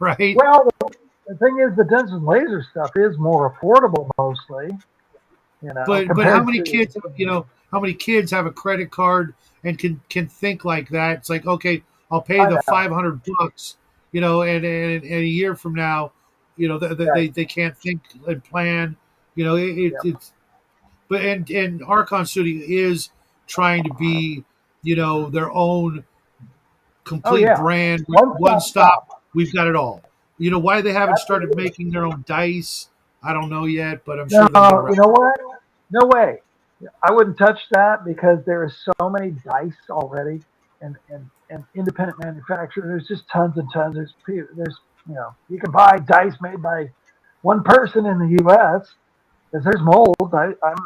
right. Well, the thing is, the Dungeon Laser stuff is more affordable mostly, But how compared many to. kids how many kids have a credit card and can think like that? It's like, okay, I'll pay I the know, $500, and a year from now, right? they can't think and plan. Yep. It's but and Archon Studio is trying to be, their own Oh complete yeah, brand, one one stop stop. shop. We've got it all. Why they haven't started Absolutely. making their own dice, I don't know yet, but I'm No, sure they'll get around. you know what? No way. I wouldn't touch that because there is so many dice already, and independent manufacturers. There's just tons and tons. You can buy dice made by one person in the U.S. because there's molds. I'm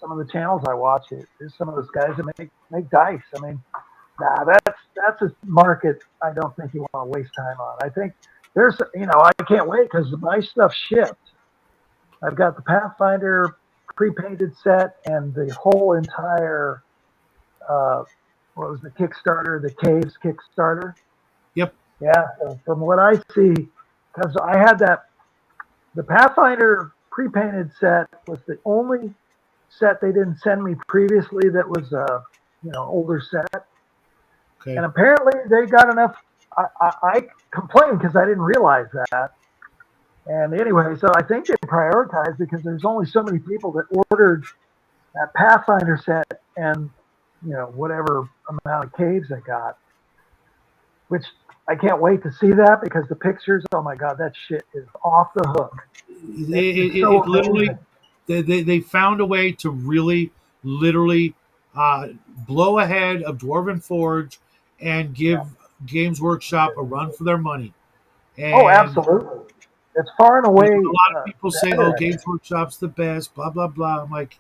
some of the channels I watch. There's some of those guys that make dice. I mean, nah, that's a market I don't think you want to waste time on. I think I can't wait because my stuff shipped. I've got the Pathfinder pre-painted set and the whole entire uh, what was the Kickstarter, the Caves Kickstarter. Yep. Yeah, so from what I see, because I had that. the Pathfinder pre-painted set was the only set they didn't send me previously that was a older set, Okay. and apparently they got enough. I complained because I didn't realize that. And anyway, so I think they prioritized because there's only so many people that ordered that Pathfinder set and whatever amount of caves I got, which I can't wait to see that because the pictures, oh my god, that shit is off the hook. It's so It literally, amazing. they found a way to really, literally blow ahead of Dwarven Forge and Yeah. give Games Workshop a run for their money. Oh, And absolutely. It's far and you know, away a lot of people say, "Oh, better. Games Workshop's the best," blah blah blah. I'm like,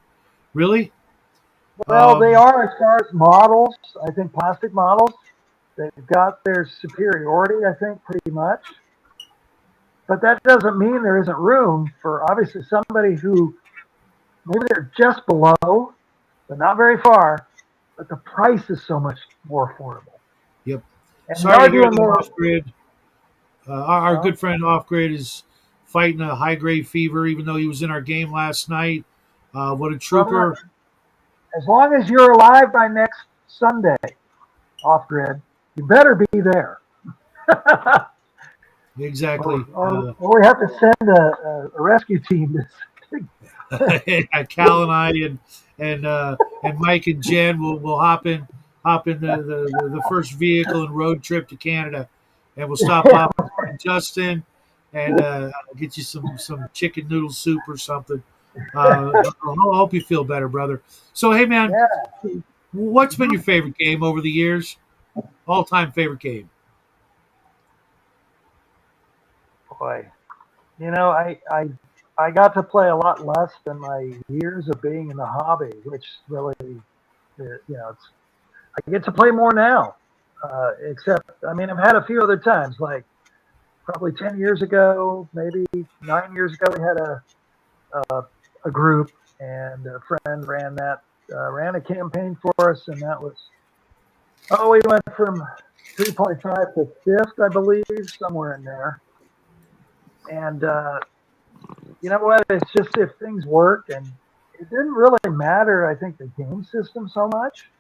really? Well, they Um, are as far as models. I think plastic models. They've got their superiority. I think pretty much. But that doesn't mean there isn't room for obviously somebody who maybe they're just below, but not very far. But the price is so much more affordable, yep. and they Sorry are to hear doing that more. off grid. Our Well, good friend off grid is fighting a high grade fever, even though he was in our game last night. What a brother, trooper! as long as you're alive by next Sunday, off grid, you better be there. Exactly. Or we have to send a rescue team. Cal and I and Mike and Jen will hop in the first vehicle and road trip to Canada, and we'll stop off in Justin and get you some chicken noodle soup or something. I hope you feel better, brother. So hey, man, Yeah, what's been your favorite game over the years? All time favorite game? boy. I got to play a lot less than my years of being in the hobby, which really, it's I get to play more now. Except, I mean, I've had a few other times, like probably 10 years ago, maybe 9 years ago, we had a group, and a friend ran a campaign for us, and that was we went from 3.5 to fifth, I believe, somewhere in there. And you know what? It's just if things work, and it didn't really matter. I think the game system so much.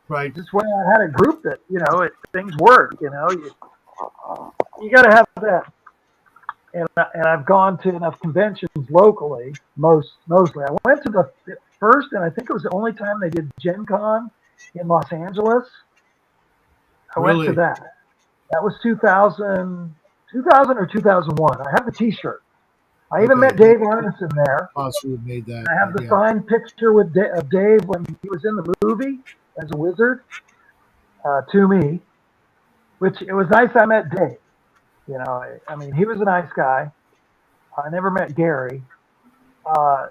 Right. Just when I had a group that things work. You got to have that. And I've gone to enough conventions locally. Mostly, I went to the first, and I think it was the only time they did Gen Con in Los Angeles. I went to Really? that. That was 2000 or 2001. I have the T-shirt. I even met Okay. Dave Arneson there. Possibly made that, I have but the yeah. signed picture of Dave when he was in the movie as a wizard to me, which it was nice I met Dave. I mean, he was a nice guy. I never met Gary. Uh,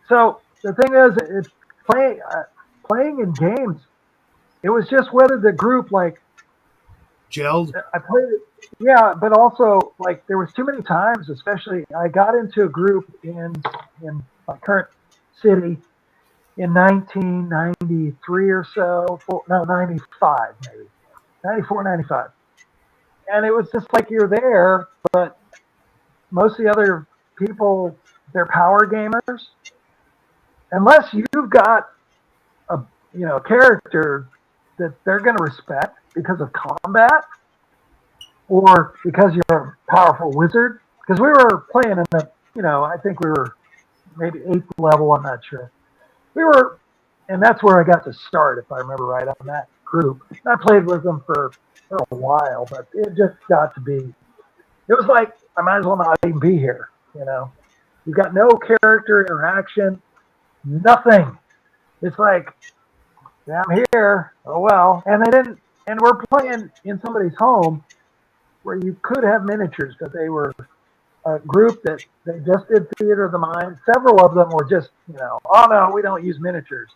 so the thing is, playing in games, it was just whether the group, like, Gelled? I played it, yeah, but also, like, there was too many times, especially, I got into a group in my current city in 1993 or so, no, 95 maybe, 94, 95. And it was just like you're there, but most of the other people, they're power gamers. Unless you've got a a character that they're going to respect because of combat or because you're a powerful wizard. Because we were playing in the, I think we were maybe eighth level. I'm not sure. We were, and that's where I got to start, if I remember right, on that group. I played with them for a while, but it just got to be. It was like I might as well not even be here. You've got no character interaction, nothing. It's like, yeah, I'm here. Oh well, and they didn't. And we're playing in somebody's home where you could have miniatures, but they were a group that they just did theater of the mind. Several of them were just, oh no, we don't use miniatures.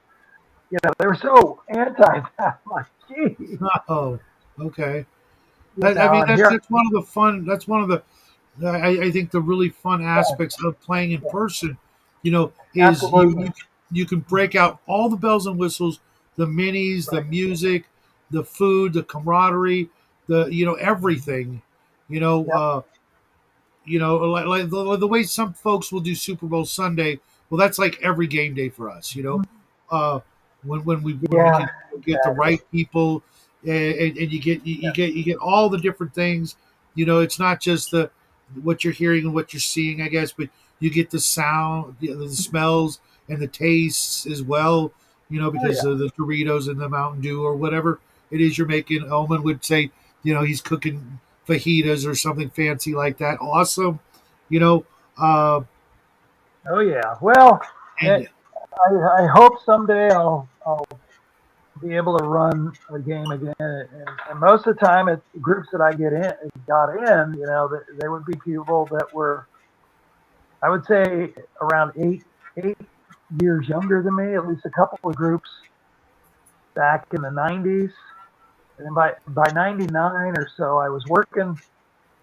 They were so anti that. Like, geez, Oh, okay. I mean, and here, that's one of the fun. That's one of the I think the really fun aspects of playing in person, is absolutely, you can break out all the bells and whistles, the minis, the right, music, the food, the camaraderie, the everything. You know, yep, like the way some folks will do Super Bowl Sunday. Well, that's like every game day for us. Uh, when we Yeah, can get the exactly. right people, and you get all the different things. It's not just the what you're hearing and what you're seeing, I guess, but you get the sound, the smells, and the tastes as well. Oh Because yeah. of the Doritos and the Mountain Dew or whatever it is you're making. Elman would say, he's cooking fajitas or something fancy like that. Awesome, you know. Uh, Oh yeah. Well, and I hope someday I'll be able to run a game again. And most of the time, it's groups that I got in. They would be people that were, I would say, around 8 years younger than me. At least a couple of groups back in the '90s, and then by '99 or so, I was working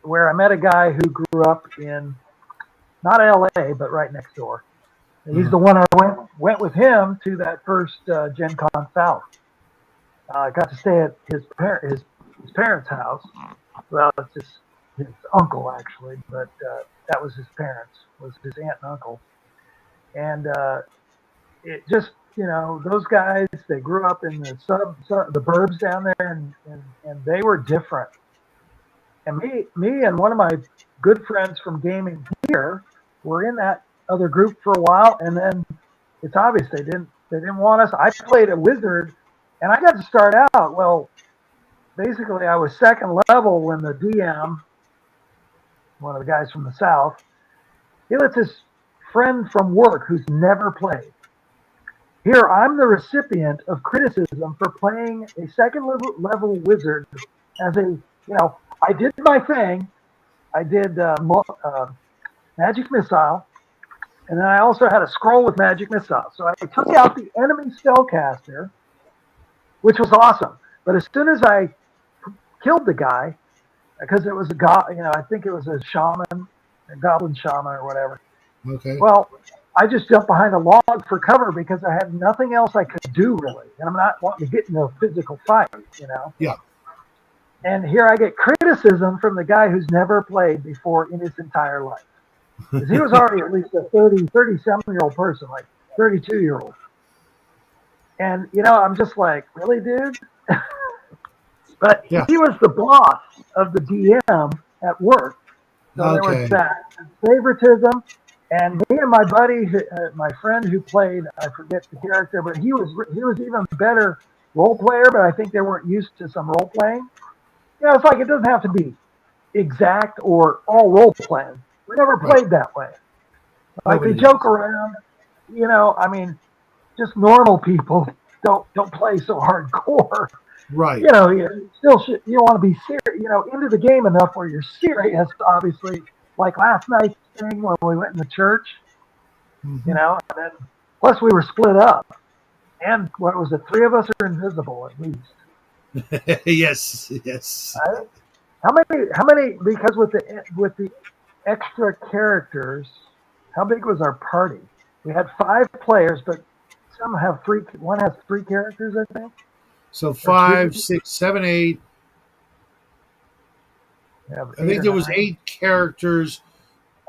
where I met a guy who grew up in not LA, but right next door. And he's uh, the one I went with him to that first Gen Con South. I got to stay at his parents' house. Well, it's just his uncle actually, but that was his parents, was his aunt and uncle, and it just those guys, they grew up in the burbs down there, and they were different. And me and one of my good friends from gaming here were in that other group for a while, and then it's obvious they didn't want us. I played a wizard, and I got to start out. Well, basically, I was second level when the DM, one of the guys from the south, he lets his friend from work who's never played. Here, I'm the recipient of criticism for playing a second level wizard as I did my thing. I did magic missile, and then I also had a scroll with magic missile. So I took out the enemy spellcaster, which was awesome. But as soon as I killed the guy, because it was a god, I think it was a shaman, a goblin shaman or whatever. okay, Well, I just jumped behind a log for cover because I had nothing else I could do really, and I'm not wanting to get into a physical fight. yeah, And here I get criticism from the guy who's never played before in his entire life. Because he was already at least a 30-some-year-old person, like 32-year-old. And, I'm just like, really, dude? But yeah. he was the boss of the DM at work. So there was Okay, that favoritism. And me and my buddy, my friend who played, I forget the character, but he was even better role player. But I think they weren't used to some role playing. It's like it doesn't have to be exact or all role playing. We never right. played that way. Like we Nobody joke does. around. I mean, just normal people don't play so hardcore. Right. You still you want to be serious. Into the game enough where you're serious. Obviously, like last night's thing when we went in the church. Hmm. And then plus we were split up, and what was it? Three of us are invisible at least. Yes, yes. Right? How many? Because with the extra characters, how big was our party? We had 5 players, but some have three. One has 3 characters, I think, So or two. 5, 6, 7, 8. We have I eight think or there was nine. 8 characters,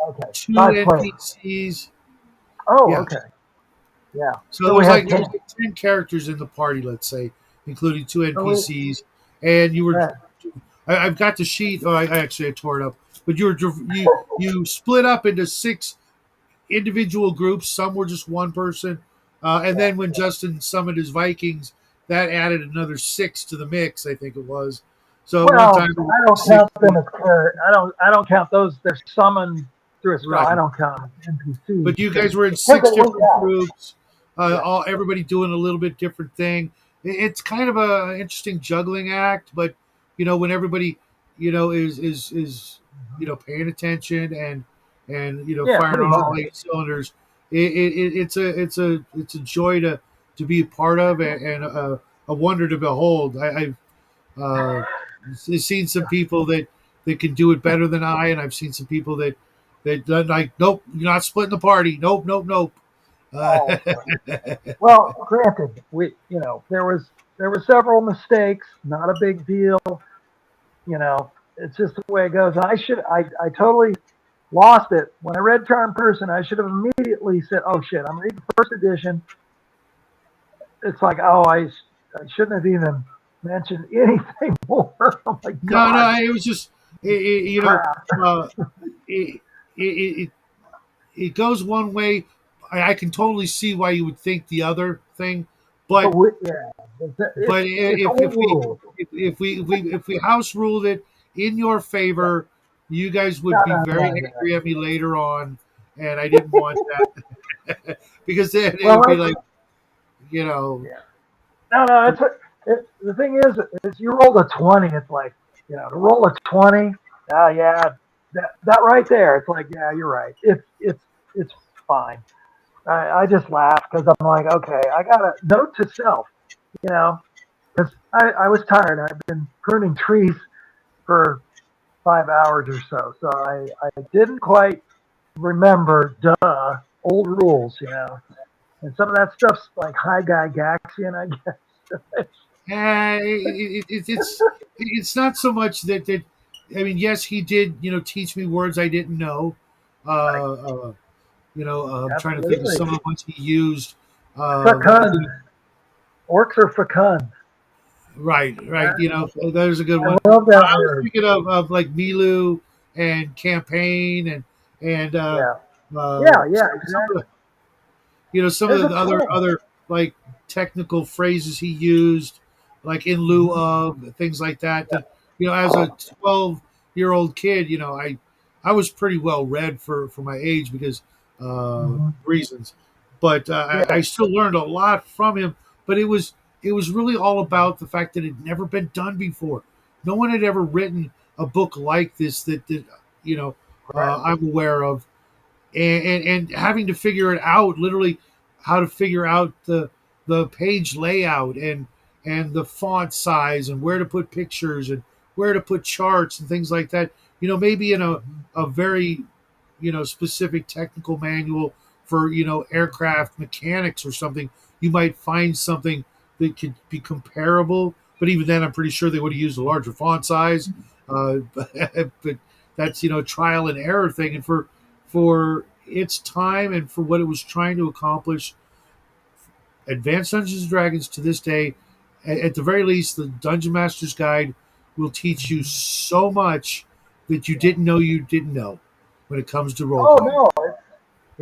Okay, two 5 players. NPCs. Oh, Yeah. okay, yeah. So So there we was had like 10. 10 characters in the party, let's say, including two So we, NPCs, and you were. right. I've got the sheet. Oh, I tore it up. But you split up into 6 individual groups. Some were just one person, and Yeah. then when Justin summoned his Vikings, that added another 6 to the mix. I think it was. So at one Well, time it was I don't six. count them as characters. I don't count those. They're summoned through a spell. I Right. don't count them as NPCs But you because guys were in because six they went different out. groups, Yeah. all everybody doing a little bit different thing. It's kind of a interesting juggling act, but when everybody is paying attention and Yeah, firing pretty on all much. 8 cylinders, it's a joy to be a part of and a wonder to behold. I've seen some people that can do it better than I, and I've seen some people that like, nope, you're not splitting the party. Nope, nope, nope. Uh, Oh, well, granted, there were several mistakes. Not a big deal. It's just the way it goes. And I totally lost it. When I read Charm Person, I should have immediately said, "Oh shit, I'm reading the first edition." It's like, oh, I shouldn't have even mentioned anything more. Oh my No, no, god, it was just you know, crap! uh, it, it it goes one way. I can totally see why you would think the other thing, but Yeah, but it's if old if we rules. if we house ruled it in your Yeah. favor, you guys No, would be no, very no, no. angry at me later on, and I didn't want that because then it Well, would be like, you know, yeah. No, no. The thing is you rolled a 20. It's like, to roll a 20. Yeah, that right there. It's like, yeah, you're right. It's fine. I just laugh because I'm like, okay, I got a note to self, you know, because I was tired. I've been pruning trees for 5 hours or so, so I didn't quite remember old rules, and some of that stuff's like high Gygaxian, I guess. it's not so much that I mean, yes, he did, teach me words I didn't know. Right. I'm trying to think of Absolutely. some of the ones he used. Fecund. Orcs are fecund. Right, right. There's a good I one. love that I was word. thinking of like Milu and campaign and Yeah. Yeah, yeah, some of exactly. the some There's of a the ton. other like technical phrases he used, like in lieu Mm-hmm. of things like that. Yeah. That as a 12-year-old kid, I was pretty well read for my age because Mm-hmm. reasons, but I Yeah. still learned a lot from him. But it was really all about the fact that it had never been done before. No one had ever written a book like this that you know Correct. I'm aware of, and having to figure it out, literally how to figure out the page layout and the font size and where to put pictures and where to put charts and things like that. Maybe in Mm-hmm. a very specific technical manual for aircraft mechanics or something, you might find something that could be comparable. But even then, I'm pretty sure they would have used a larger font size. But that's trial and error thing, and for its time and for what it was trying to accomplish, Advanced Dungeons and Dragons to this day, at the very least, the Dungeon Master's Guide will teach you Mm-hmm. so much that you didn't know when it comes to role Oh playing.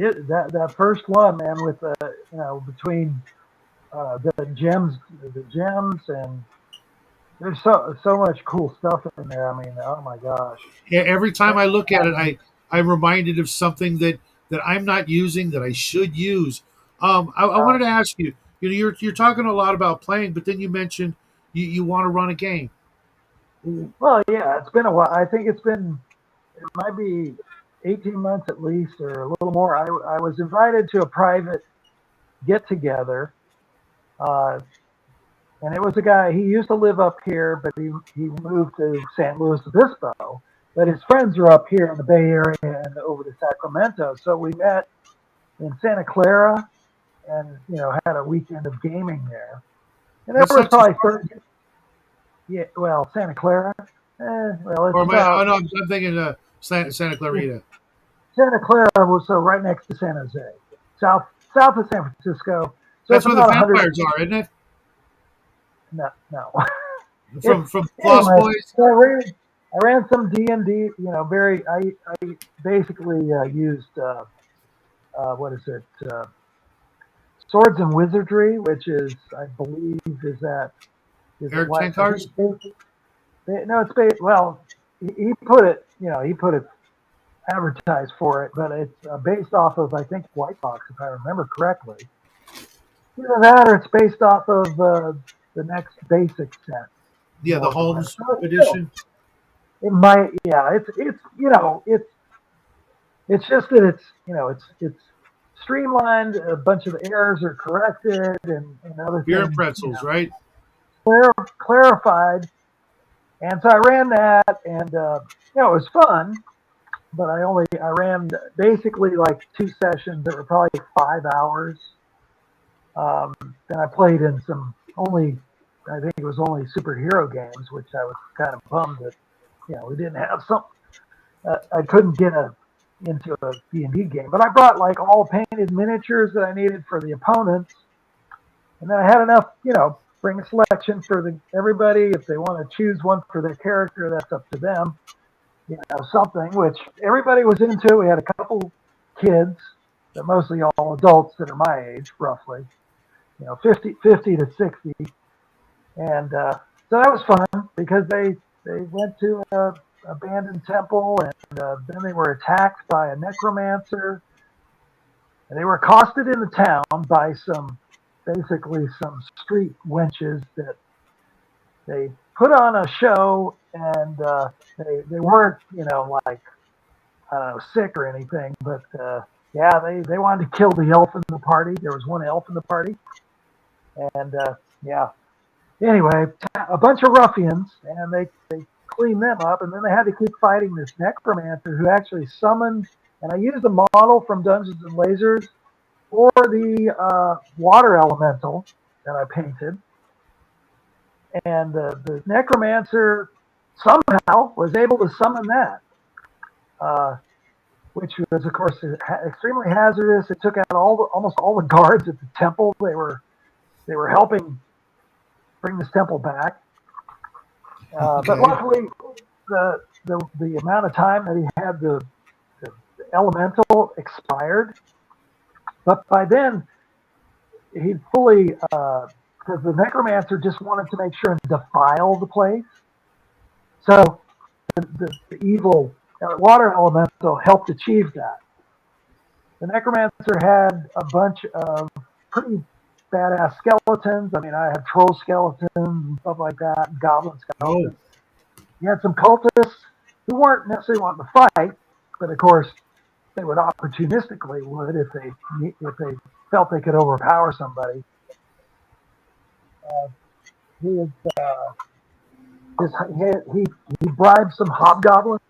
no, that first one, man, with the between the gems, and there's so much cool stuff in there. I mean, oh my gosh. Every time I look at it, And, I'm reminded of something that I'm not using that I should use. I uh, wanted to ask you. You're talking a lot about playing, but then you mentioned you want to run a game. well, yeah, it's been a while. I think it might be 18 months at least, or a little more. I was invited to a private get together, uh, and it was a guy. He used to live up here, but he moved to San Luis Obispo. But his friends are up here in the Bay Area and over to Sacramento. So we met in Santa Clara, and had a weekend of gaming there. And there That's was not too probably far. 30. Yeah, well, Santa Clara. Well, Or it's am I? Oh about no, I'm thinking Santa it's Clarita. Santa Clara was so right next to San Jose, south of San Francisco. So That's it's where the about 100. vampires are, isn't it? No, no. It's From Lost anyway. Boys. So I ran some D&D. Very. I basically used what is it? Swords and Wizardry, which is I believe is it Air what I think Tankars. it's based. No, it's based. Well, he put it. He put it advertised for it, but it's based off of I think White Box, if I remember correctly. Either that, or it's based off of the next basic set, Yeah, the more or less. Holmes So it's still, edition. it might, yeah, it's just that it's streamlined. A bunch of the errors are corrected, and other Beer and things, pretzels, right? clarified. And so I ran that, and it was fun. But I ran basically like two sessions that were probably 5 hours. Um, then I played in some only, I think it was only superhero games, which I was kind of bummed that we didn't have some. I couldn't get into a D&D game. But I brought like all painted miniatures that I needed for the opponents, and then I had enough, bring a selection for everybody. If they want to choose one for their character, that's up to them. Something which everybody was into. We had a couple kids, but mostly all adults that are my age, roughly, 50 to 60. And so that was fun because they went to a abandoned temple, and then they were attacked by a necromancer, and they were accosted in the town by basically some street wenches that they put on a show, and they weren't, like, I don't know, sick or anything, but yeah, they wanted to kill the elf in the party. There was one elf in the party, and yeah. Anyway, a bunch of ruffians, and they cleaned them up, and then they had to keep fighting this necromancer who actually summoned. And I used the model from Dungeons and Lasers for the water elemental that I painted, and the necromancer somehow was able to summon that. Which was, of course, extremely hazardous. It took out almost all the guards at the temple. They were helping bring this temple back, but Okay. luckily, the amount of time that he had the elemental expired. But by then, he'd fully because the necromancer just wanted to make sure and defile the place. So the evil water elemental helped achieve that. The necromancer had a bunch of pretty badass skeletons. I mean, I had troll skeletons and stuff like that, and goblin Oh, skeletons. He had some cultists who weren't necessarily wanting to fight, but of course they would opportunistically would if they felt they could overpower somebody. He is his, he bribed some hobgoblins.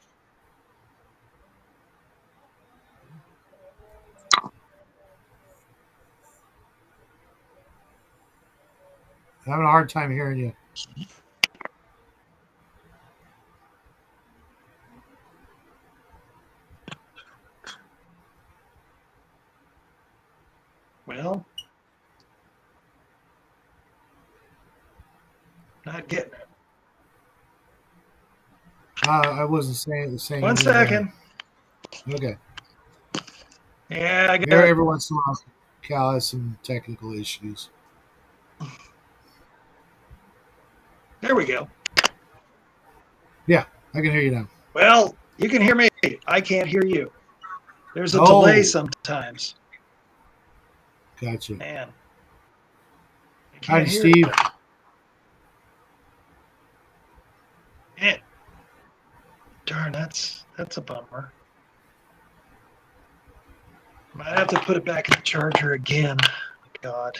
I'm having a hard time hearing you. Well, not getting it. I wasn't saying One anything bad. second. Okay. Yeah, I got it. Every once in a while, Cal has some technical issues. There we go. Yeah, I can hear you now. Well, you can hear me. I can't hear you. There's a delay Oh, sometimes. gotcha. Man, I can't Howdy, hear Steve. you. Man, darn, that's a bummer. Might have to put it back in the charger again. God.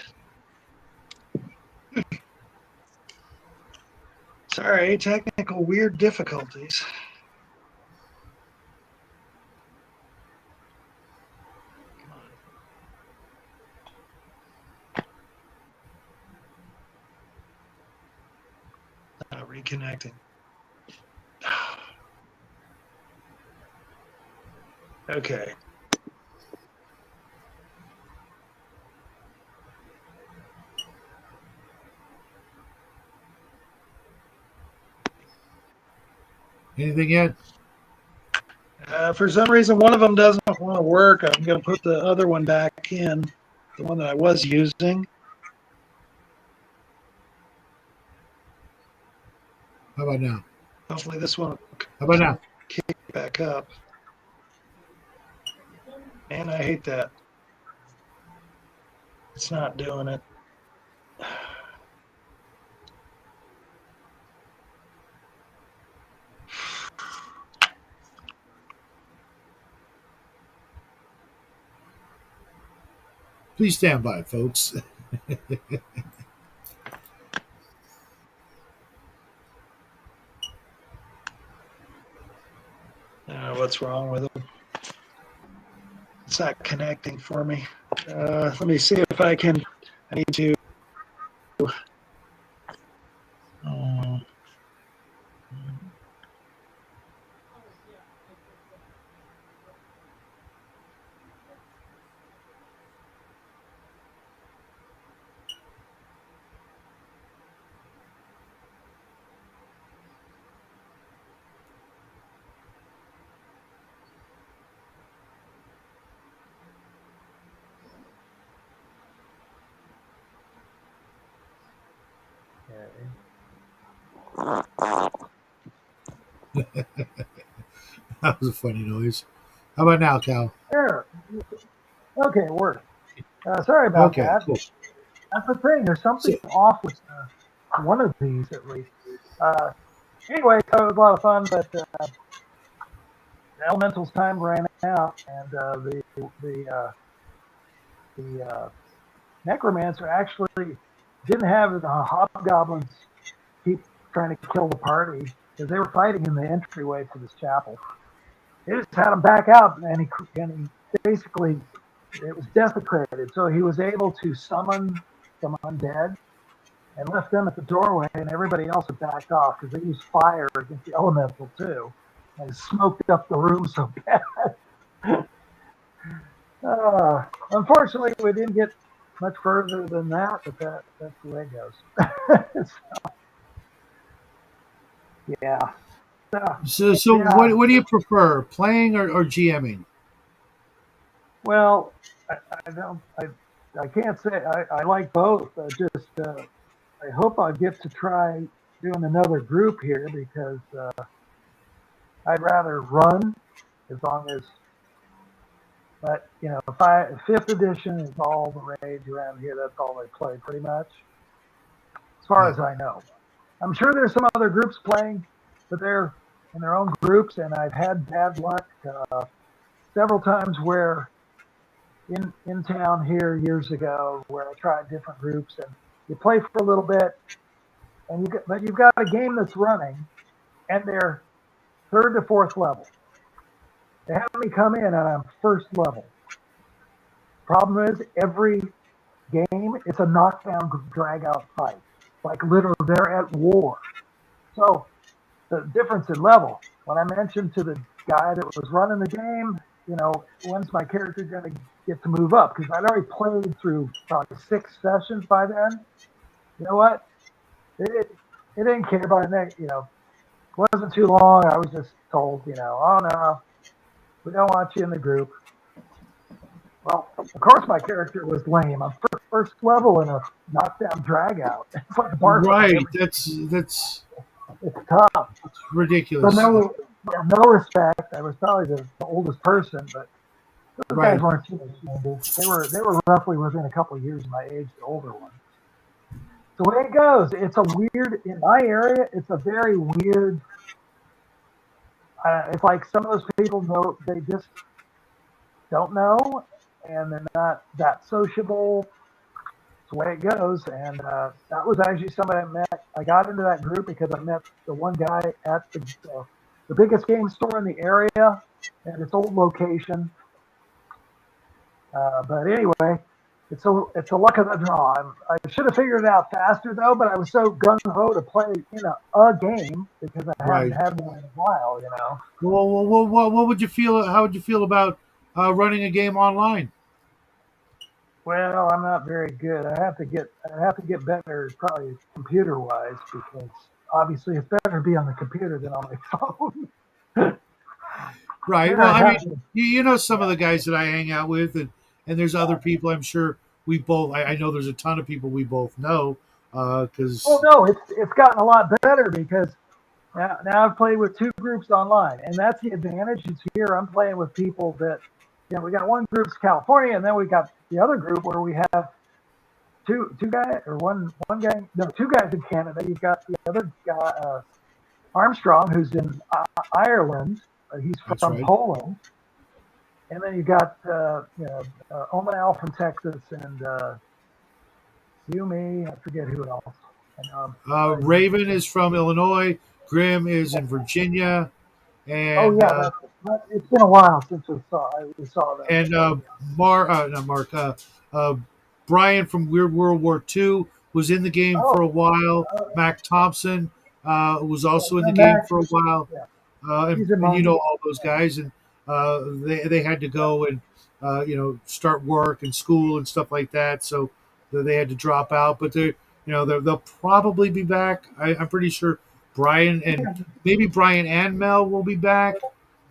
Sorry, technical weird difficulties. Come on. Not reconnecting. Okay. Anything yet? For some reason, one of them doesn't want to work. I'm going to put the other one back in, the one that I was using. How about now? Hopefully, this one will How about now? kick back up. And I hate that. It's not doing it. Please stand by, folks. I don't know what's wrong with it. It's not connecting for me. Let me see if I can. I need to. Um, That was a funny noise. How about now, Cal? There. Okay, it worked. Sorry about Okay, that. cool. That's the thing. There's So, something off with one of these at least. Uh, anyway, so it was a lot of fun, but the elemental's time ran out, and the necromancer actually didn't have the hobgoblins keep trying to kill the party because they were fighting in the entryway to this chapel. They just had him back out, and he basically it was desecrated. So he was able to summon some undead and left them at the doorway, and everybody else had backed off because they used fire against the elemental too, and it smoked up the room so bad. Unfortunately, we didn't get much further than that, but that's the way it goes. Yeah. Uh, so yeah. what do you prefer, playing or GMing? Well, I, I don't. I can't say I like both. I hope I get to try doing another group here because I'd rather run as long as. But if fifth edition is all the rage around here, that's all they play pretty much, as far Yeah, as I know. I'm sure there's some other groups playing, but they're in their own groups, and I've had bad luck several times where in town here years ago where I tried different groups and you play for a little bit but you've got a game that's running and they're third to fourth level. They have me come in and I'm first level. Problem is every game it's a knockdown drag out fight. Like literally they're at war. So the difference in level. When I mentioned to the guy that was running the game, when's my character going to get to move up? Because I'd already played through probably 6 sessions by then. You know what? It didn't care about it. It wasn't too long. I was just told, oh no, we don't want you in the group. Well, of course, my character was lame. I'm first level in a knockdown drag out. It's like a bar fight. right. That's It's tough. So ridiculous. no, yeah, no respect. I was probably the oldest person, but those guys Right, weren't too much. They were roughly within a couple of years of my age, the older ones. So the way it goes, it's a weird in my area. It's a very weird. It's like some of those people know they just don't know, and they're not that sociable. It's the way it goes, and that was actually somebody I met. I got into that group because I met the one guy at the biggest game store in the area at its old location. But anyway, it's a luck of the draw. I should have figured it out faster though, but I was so gung ho to play a game because I hadn't right. had one in a while. What would you feel? How would you feel about running a game online? Well, I'm not very good. I have to get better, probably computer wise, because obviously it's better to be on the computer than on my phone. Right. There, Well, I I have mean, to. you know some of Yeah, the guys that I hang out with, and there's other people. I'm sure we both. I know there's a ton of people we both know oh because no, it's gotten a lot better because now I've played with two groups online, and that's the advantage. Is here I'm playing with people that we got one group's California, and then we got the other group where we have two guys or one guy, no, two guys in Canada. You've got the other guy Armstrong, who's in Ireland. He's that's from right. Poland, and then you got Omanal from Texas, and you, me, I forget who else. And Raven is from Illinois. Grim is in Virginia, oh and yeah, it's been a while since we saw them. and So Not Mark. Uh, Brian from Weird World War II was in the game for a oh, while. uh, Mac Thompson was also in the game Max, for a while. yeah, And, he's in and you mine. know all those guys, and they had to go and start work and school and stuff like that, so they had to drop out. But they'll probably be back. I'm pretty sure Brian and maybe Brian and Mel will be back,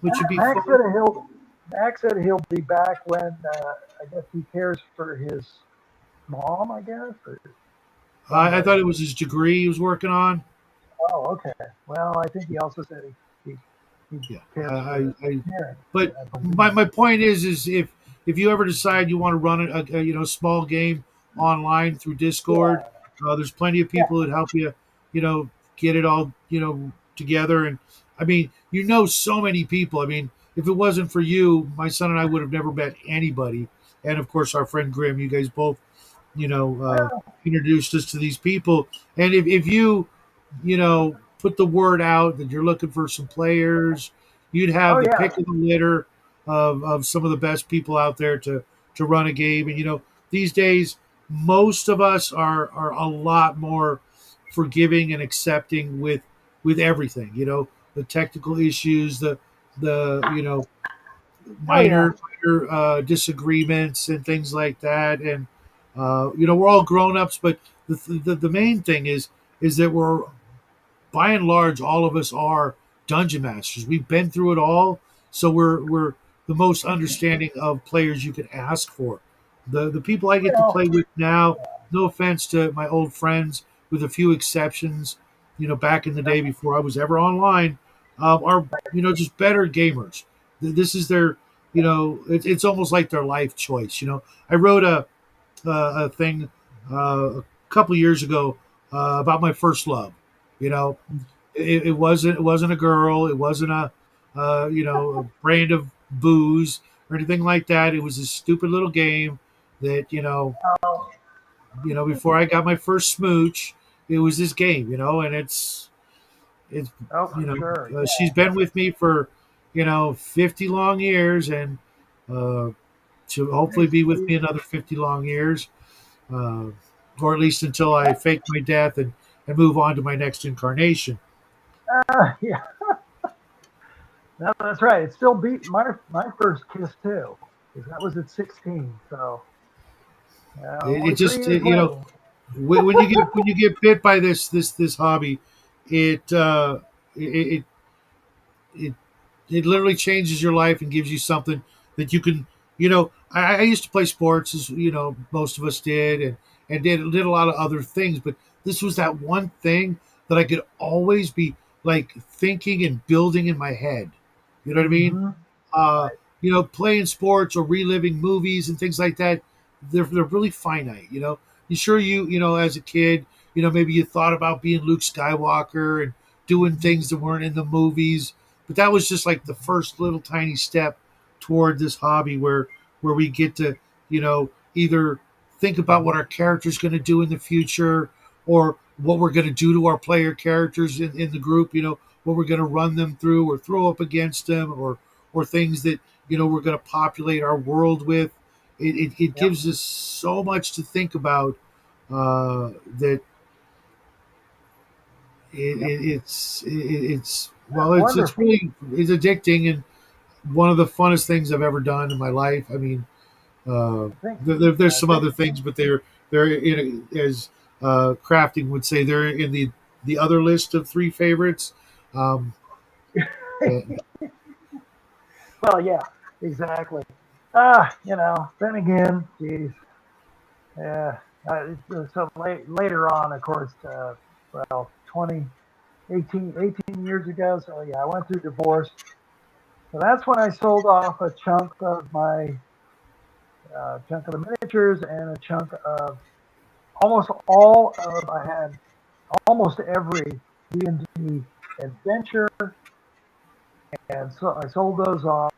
which would be Max fun. said he'll Max said he'll be back when I guess he cares for his mom. I guess. Or, I thought somebody. it was his degree he was working on. Oh, okay. Well, I think he also said he Yeah, cares for parents, but I believe. my point is if you ever decide you want to run a small game online through Discord, Yeah, there's plenty of yeah. people that help you, you know, get it all together. And I mean, so many people. I mean, if it wasn't for you, my son and I would have never met anybody. And of course, our friend Grim, you guys both introduced us to these people. And if you, put the word out that you're looking for some players, you'd Oh, have the yeah. pick of the litter of some of the best people out there to run a game. And, these days, most of us are a lot more forgiving and accepting with everything, the technical issues, the, Oh, yeah. minor disagreements and things like that. And we're all grown ups, but the main thing is that we're by and large, all of us are dungeon masters. We've been through it all, so we're the most understanding of players you could ask for. The people I get to Well, play with now, no offense to my old friends, with a few exceptions, back in the day before I was ever online, are just better gamers. This is their, it's almost like their life choice. I wrote a thing a couple years ago about my first love. You know, it wasn't a girl. It wasn't a brand of booze or anything like that. It was a stupid little game that oh, before I got my first smooch, it was this game. And it's oh, for sure. she's been with me for 50 long years, and uh, she'll hopefully It's, be with me it's, another 50 long years, uh, or at least until I fake my death and move on to my next incarnation. yeah, no, that's right. It still beat my first kiss too, because that was at 16. So It only three just years later. when you get bit by this hobby, it it it it literally changes your life and gives you something that you can. I used to play sports, as most of us did, and did a lot of other things, but this was that one thing that I could always be like thinking and building in my head. You know what I mean? Hmm. uh, Right. playing sports or reliving movies and things like that, they're really finite. You sure as a kid, maybe you thought about being Luke Skywalker and doing things that weren't in the movies, but that was just like the first little tiny step toward this hobby where we get to either think about what our character's going to do in the future, or what we're going to do to our player characters in the group, what we're going to run them through or throw up against them, or things that we're going to populate our world with. It Yep. gives us so much to think about, that Yep. it's That's well, it's wonderful. really it's addicting, and one of the funnest things I've ever done in my life. I mean, uh, I think. there's I some think. other things, but they're as crafting would say, they're in the other list of three favorites. Um, and Well, yeah, exactly. Then again, geez, yeah. So later on, of course, well, 18 years ago. So yeah, I went through divorce. So that's when I sold off a chunk of the miniatures and a chunk of almost all of. I had almost every D&D adventure, and so I sold those off.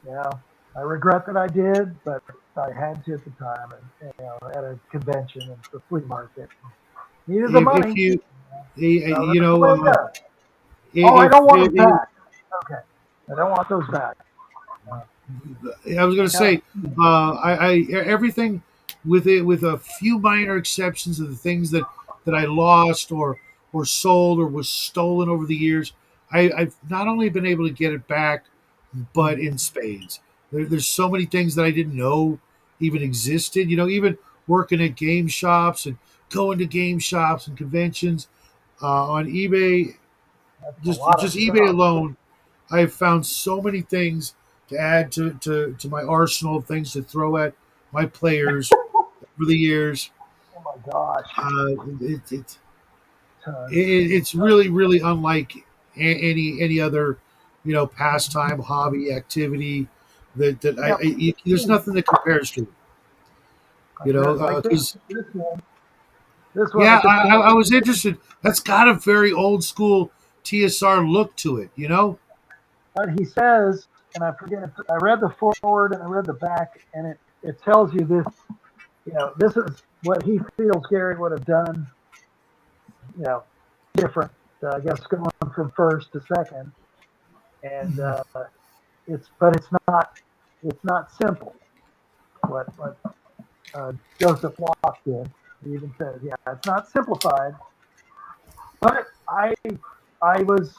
Yeah, I regret that I did, but I had to at the time, and at a convention and the flea market, needed the if money. you So you that's the know way it goes. Oh, I if, don't want them if back. Okay, I don't want those back. Uh, I was going I to got. say, everything with it, with a few minor exceptions of the things that I lost or sold or was stolen over the years. I've not only been able to get it back, but in spades. There's so many things that I didn't know even existed. Even working at game shops and going to game shops and conventions, on eBay, That's a just lot of just eBay stuff. alone, I've found so many things to add to my arsenal of things to throw at my players over the years. Oh my gosh, It, it, tons. it's really really unlike any other pastime, hobby, activity that Yeah, there's nothing that compares to it. like Because this one I yeah, just finished. I was interested. That's got a very old school TSR look to it. But he says, and I forget, I read the forward and I read the back, and it tells you this, this is what he feels Gary would have done, you know, different, I guess, going from first to second. And but it's not simple. What Joseph Locke did. He even says, yeah, it's not simplified, but I was,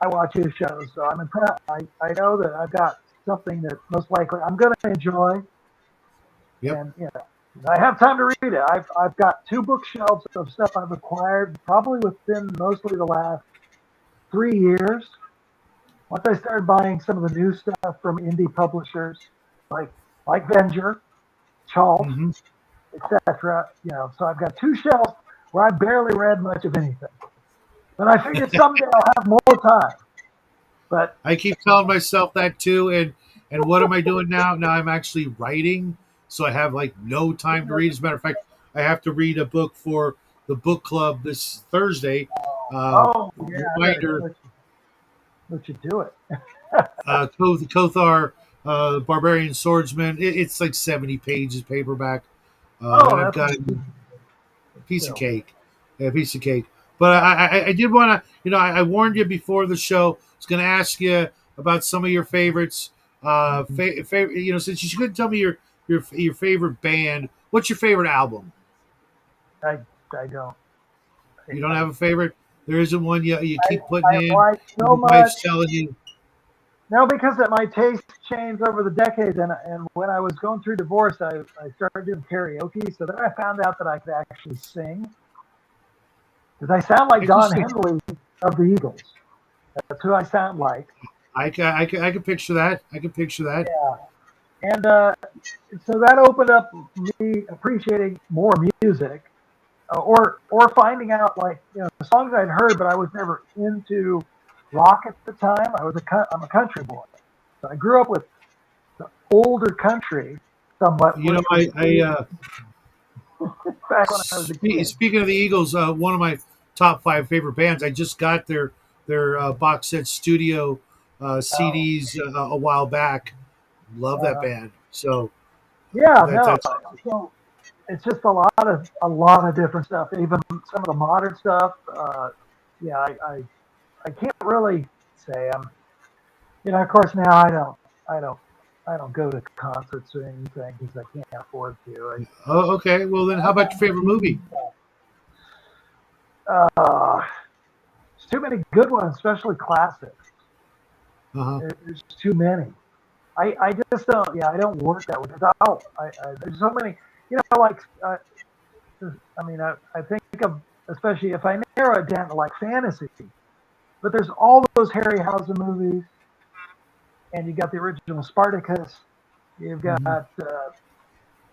I watch his shows, so I'm impressed. I know that I've got something that most likely I'm going to enjoy, Yep. and I have time to read it. I've got two bookshelves of stuff I've acquired probably within mostly the last 3 years. Once I started buying some of the new stuff from indie publishers like Venger, Chalt, Hmm. etc. So I've got two shelves where I barely read much of anything. But I figured someday I'll have more time. But I keep telling myself that too, and what am I doing now? Now I'm actually writing, so I have like no time to read. As a matter of fact, I have to read a book for the book club this Thursday. Uh, oh yeah, I better Reminder: let you do it. Kothar, Barbarian Swordsman. It's like 70 pages paperback, Oh, and I've that's got not a easy, but piece of still. cake. Yeah, piece of cake. But I did want to, I warned you before the show. I was going to ask you about some of your favorites. Since you couldn't tell me your favorite band, what's your favorite album? I I don't. You don't have a favorite? There isn't one you keep putting I in. like so Your wife's much. telling you. No, because my taste changed over the decades, and when I was going through divorce, I started doing karaoke. So then I found out that I could actually sing because I sound like Don Interesting. Henley of the Eagles. That's who I sound like. I can picture that. I can picture that. Yeah, and so that opened up me appreciating more music, or finding out like songs I'd heard, but I was never into rock at the time. I'm a country boy, so I grew up with the older country somewhat, You which know, was I back when I was a kid. Speaking of the Eagles, one of my top five favorite bands. I just got their box set studio Oh, CDs a while back. Love that uh, band. So yeah, no. that's So it's just a lot of different stuff. Even some of the modern stuff. Yeah, I can't really say I'm. Of course now I don't I don't go to concerts or anything because I can't afford to. oh, okay. Well, then how I about your buy favorite CD movie? stuff. There's too many good ones, especially classics. Uh huh. There's too many. I just don't. Yeah, I don't work that way. There's so many. Like I think of, especially if I narrow it down to like fantasy. But there's all those Harryhausen movies, and you got the original Spartacus. You've got Hmm.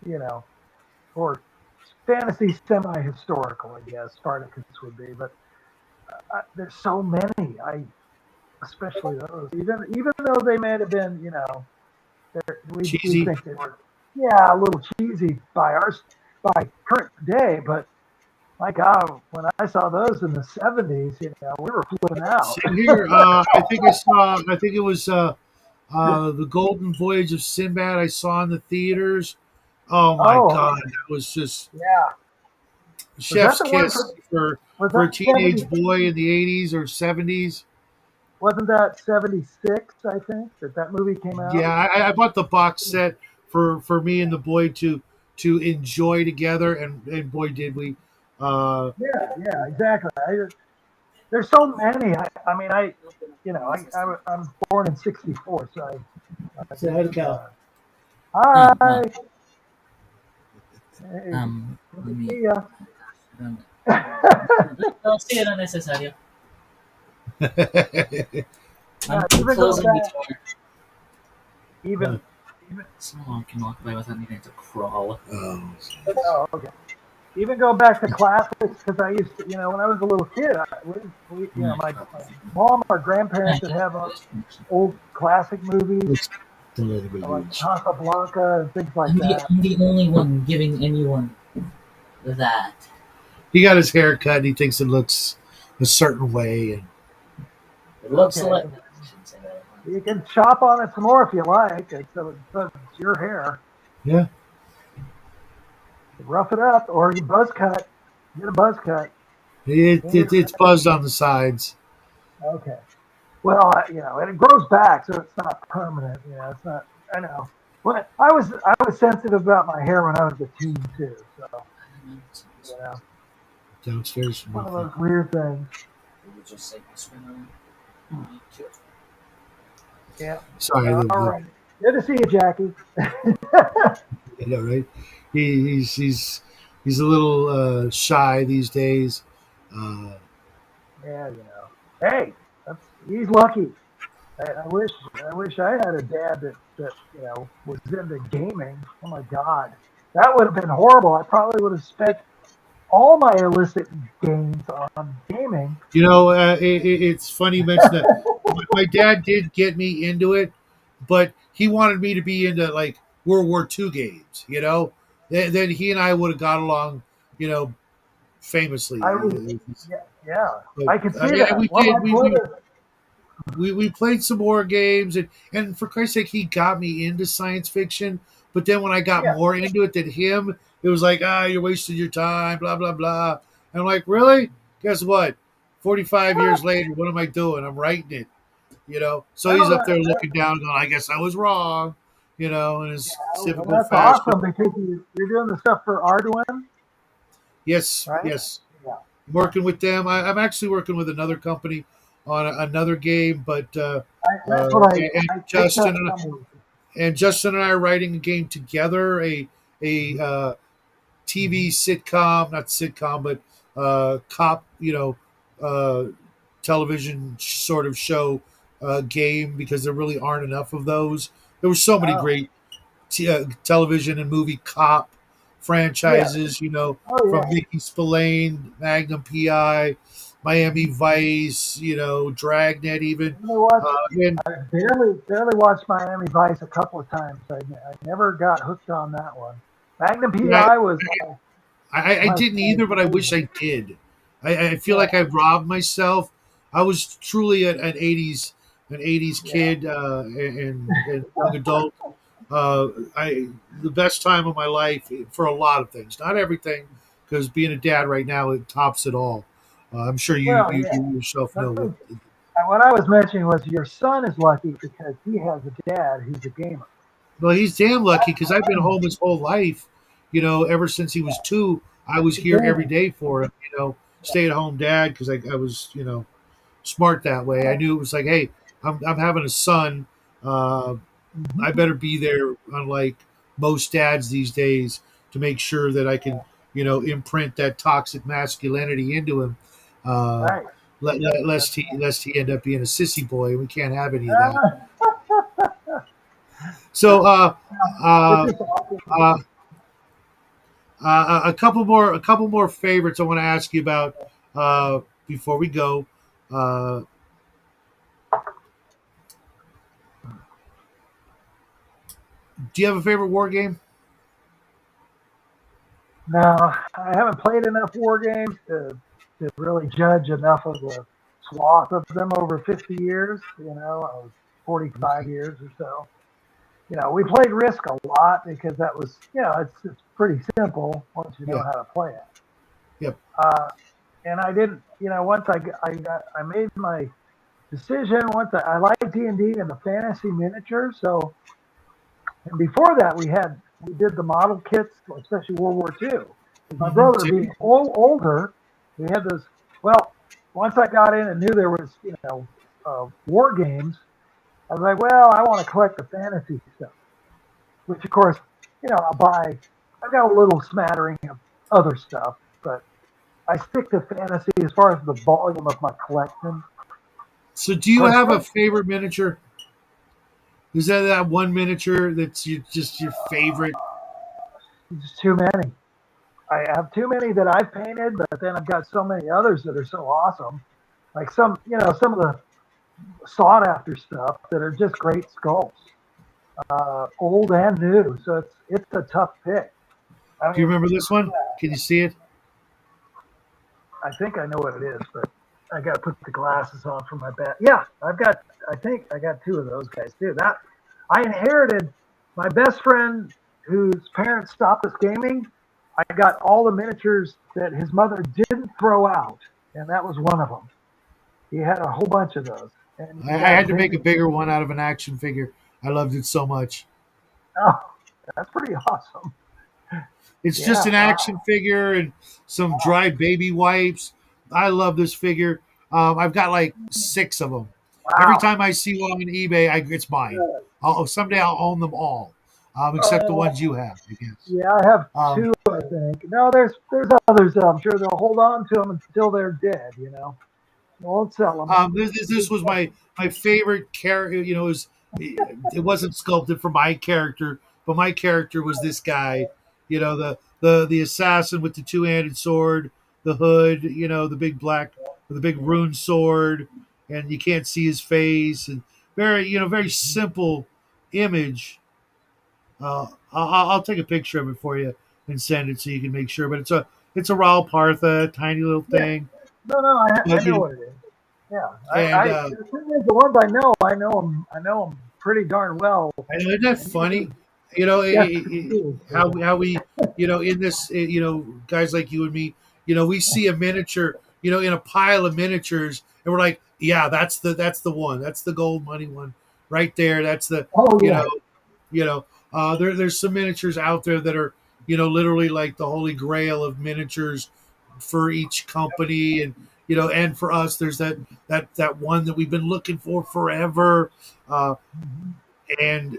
you know, or fantasy semi-historical, I guess Spartacus would be. But there's so many. Especially those. Even though they may have been, we Cheesy. think they were, yeah, a little cheesy by current day, but my God, when I saw those in the '70s, we were flipping out. Same here. I think I saw. I think it was the Golden Voyage of Sinbad. I saw in the theaters. Oh my Oh, God, that was just yeah. Was that chef's the one kiss for? Was for a that teenage 70? boy in the 80s or 70s. Wasn't that '76? I think that movie came out. Yeah, I bought the box set for me and the boy to enjoy together, and boy did we. Uh, Yeah, yeah, exactly. There's so many. I mean, I'm born in '64, so I Say just hi to Cal. hi, Well, hey, good let to me. see ya. Um, no, sí era necesario. Yeah, I'm even go closing the back, door. even, even. Someone can walk by without needing to crawl. Oh, Oh, okay. even go back to classics because I used to, when I was a little kid, my mom or grandparents would have old classic movies Let's don't let anybody like use. Casablanca and things like that. I'm the only one giving anyone that. He got his hair cut and he thinks it looks a certain way. And It looks Okay, like I shouldn't say that. you can chop on it some more if you like. It's your hair. yeah, Rough it up, or you buzz cut. Get a buzz cut. it's buzzed on the sides. Okay. Well, and it grows back, so it's not permanent. It's not. I know. But I was sensitive about my hair when I was a teen too. So you know, Downstairs from one of nothing. those weird things. It would just like this one. Yeah. Sorry, All right. Good to see you, Jackie. you know, right? He's a little shy these days. Uh, Yeah. Hey, he's lucky. I wish I had a dad that was into gaming. Oh my God, that would have been horrible. I probably would have spent all my illicit gains on gaming. it's funny you mention that. My dad did get me into it, but he wanted me to be into like World War II games. Then he and I would have got along. You know, I was, famously. yeah, yeah. But I could see yeah, that. we Well, my did. brother, We played some more games, and for Christ's sake, he got me into science fiction. But then when I got yeah. more into it than him, it was like, you're wasting your time, blah blah blah. And I'm like, really? Guess what? 45 years later, what am I doing? I'm writing it. So he's Well, up there looking down, going, I guess I was wrong. In his well, typical that's fashion. awesome because you're doing the stuff for Arduin, Yes, right? yes. Yeah. I'm working with them. I'm actually working with another company on another game, but That's what and I picked up Justin some. and Justin and I are writing a game together, a TV sitcom, not sitcom, but cop, uh, television sort of show game because there really aren't enough of those. There were so many Oh, great television and movie cop yeah. franchises, Oh, from yeah. Mickey Spillane, Magnum PI, Miami Vice, Dragnet, even. I only watched, And I barely watched Miami Vice a couple of times. I never got hooked on that one. Magnum yeah, PI was I my didn't either, but I wish favorite. I did. I feel Yeah, like I robbed myself. I was truly an '80s yeah. kid and young adult. I the best time of my life for a lot of things, not everything, because being a dad right now it tops it all. I'm sure you, Well, you yeah. you yourself know what. Nothing- What I was mentioning was your son is lucky because he has a dad who's a gamer. Well, he's damn lucky because I've been home his whole life. Ever since he was 2, I was The here every gaming. day for him. Stay at home dad because I was smart that way. I knew it was like, hey, I'm having a son. Uh, I Mhm. better be there, unlike most dads these days, to make sure that I can, imprint that toxic masculinity into him. Uh, Right. lest That's, he end up being a sissy boy. We can't have any of that. uh, So, it's uh, just awesome. uh, a couple more favorites I want to ask you about before we go. Uh, do you have a favorite war game? No, I haven't played enough war games to really judge enough of the swath of them over 50 years, or 45 Okay. years or so. We played Risk a lot because that was, it's pretty simple once you know Yeah. how to play it. Yep. And I didn't, once I made my decision. Once I like D&D and the fantasy miniature. So, and before that, we did the model kits, especially World War II. With my brother Same. being older, we had those. Well, once I got in and knew there was, war games, I was like, well, I want to collect the fantasy stuff, which of course, I'll buy. I've got a little smattering of other stuff, but I stick to fantasy as far as the volume of my collection. So, do Of you course, have a favorite miniature? Is that one miniature that's just your favorite? there's too many. I have too many that I've painted, but then I've got so many others that are so awesome. Like some of the sought after stuff that are just great sculpts, old and new. So it's a tough pick. I Do you mean, remember this one? Can you see it? I think I know what it is, but I got to put the glasses on for my bat. Yeah, I've got. I think I got two of those guys too. That I inherited my best friend whose parents stopped us gaming. I got all the miniatures that his mother didn't throw out, and that was one of them. He had a whole bunch of those, and I you got had to make a vintage. bigger one out of an action figure. I loved it so much. Oh, that's pretty awesome. It's just Yeah, an wow. action figure and some dry baby wipes. I love this figure. I've got like six of them. Every Wow. time I see one on eBay, it's mine. Someday I'll own them all, except the Oh, ones you have, I guess. yeah, I have Um, two, I think. No, there's others that I'm sure they'll hold on to them until they're dead. They won't sell them. this was my favorite character. It wasn't sculpted for my character, but my character was this guy. The assassin with the two handed sword, the hood. The big black, the big rune sword, and you can't see his face. And very simple image. I'll take a picture of it for you and send it so you can make sure. But it's a Raul Partha, tiny little Yeah. thing. No, I But know what it is. Yeah, and the thing is, the ones I know them pretty darn well. I know, isn't that And funny? usually, yes, How we, in this, guys like you and me, we see a miniature, in a pile of miniatures, and we're like, yeah, that's the one, that's the gold money one, right there. That's the, oh you yeah, know, you know, there's some miniatures out there that are, literally like the holy grail of miniatures for each company, and for us, there's that one that we've been looking for forever. Uh, and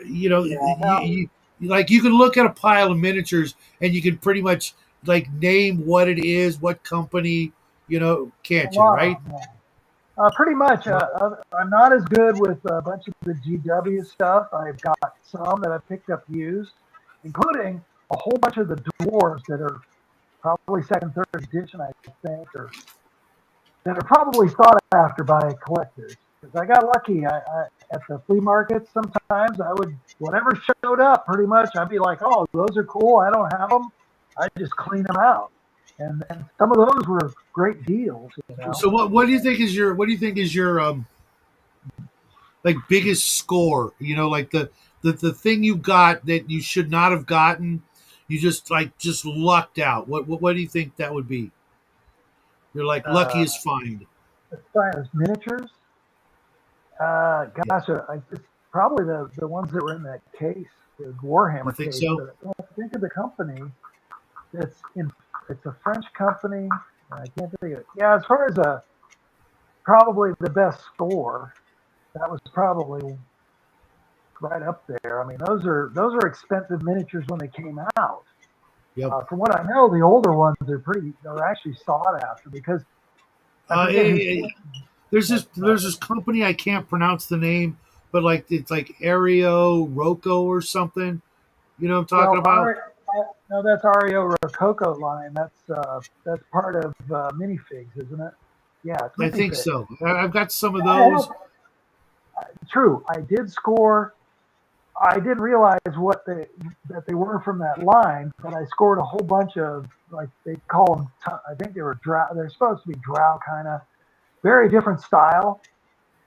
yeah. like you can look at a pile of miniatures and you can pretty much like name what it is, what company, A can't you, lot right? of them. Pretty much. I'm not as good with a bunch of the GW stuff. I've got some that I've picked up used, including a whole bunch of the dwarves that are probably second, third edition, I think, or that are probably sought after by collectors. Because I got lucky. At the flea market, sometimes I would, whatever showed up, pretty much, I'd be like, oh, those are cool. I don't have them. I just clean them out. And some of those were great deals. So what do you think is your like biggest score, like the thing you got that you should not have gotten, you just lucked out. What do you think that would be? You're like lucky Uh, as find. as far as miniatures, Yeah. gosh, it's probably the ones that were in that case, the You Warhammer think case. so? But I can't think of the company. It's in. It's a French company. I can't think of it. Yeah, as far as probably the best score, that was probably right up there. I mean, those are expensive miniatures when they came out. Yep. From what I know, the older ones they're actually sought after because I Uh, forget who's eh, There's but this there's this company, I can't pronounce the name, but like it's like Ario Rocco or something. You know what I'm talking well, about? no, that's Ario Rococo line. That's part of minifigs, isn't it? Yeah, it's I think minifigs. so. I've got some of I have, those. true. I did score. I didn't realize what they that they were from that line, but I scored a whole bunch of like they call them. I think they were drow. They're supposed to be drow kind of very different style,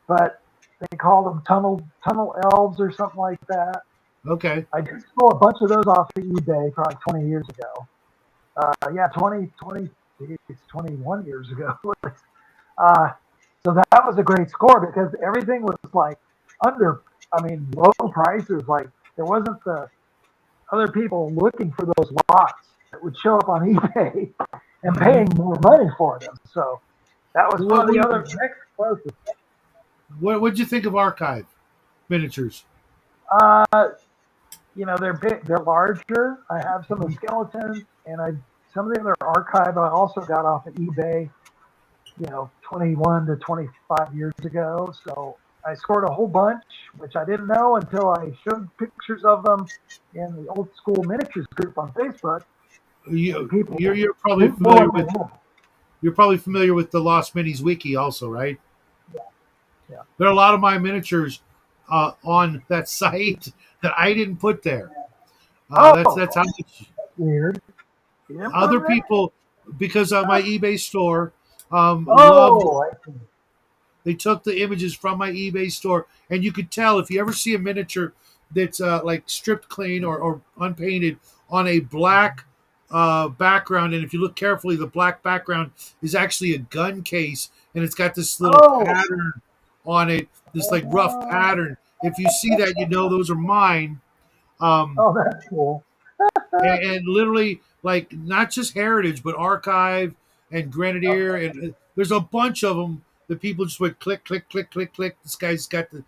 but they called them tunnel elves or something like that. Okay. I did score a bunch of those off of eBay probably 20 years ago. Yeah, 20, it's 21 years ago. uh, so that was a great score because everything was like under, I mean, low prices. Like there wasn't the other people looking for those lots that would show up on eBay and Hmm. paying more money for them. So that was What probably what the other next closest. what'd you think of Archive miniatures? Uh, they're big, they're larger. I have some of the skeletons, and some of the other archive I also got off of eBay. 21 to 25 years ago. So I scored a whole bunch, which I didn't know until I showed pictures of them in the old school miniatures group on Facebook. and you people you're probably shoot more familiar than with him. the Lost Minis wiki also, right? Yeah, yeah. There are a lot of my miniatures on that site that I didn't put there. That's Oh, how much that's weird. You didn't put other him there? people, because my Huh? eBay store loved. Oh, I see. They took the images from my eBay store, and you could tell if you ever see a miniature that's like stripped clean or unpainted on a black background, and if you look carefully, the black background is actually a gun case, and it's got this little Oh, pattern on it, this like rough oh, pattern. If you see that, you know those are mine. Um, oh, that's cool. and literally like not just heritage but archive and grenadier, and there's a bunch of them that people just went click click click click click. This guy's got the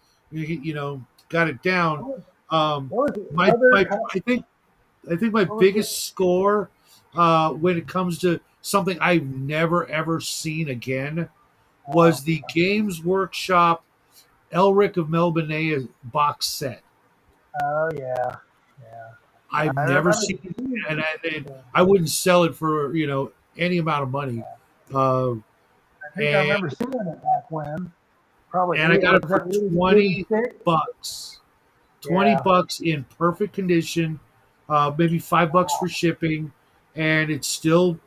got it down. What um was the my other my kind? I think my What was the? biggest score when it comes to something I've never ever seen again Oh, was the Games Workshop Elric of Melbourne box set. oh yeah, yeah. I've I never remember seen it, seeing. and Yeah, I wouldn't sell it for any amount of money. Uh, I think I and remember seeing it back when. Probably and I eight. got Was it for that 80, 20 86? bucks. 20 Yeah. bucks in perfect condition. Maybe $5 for shipping, and it's still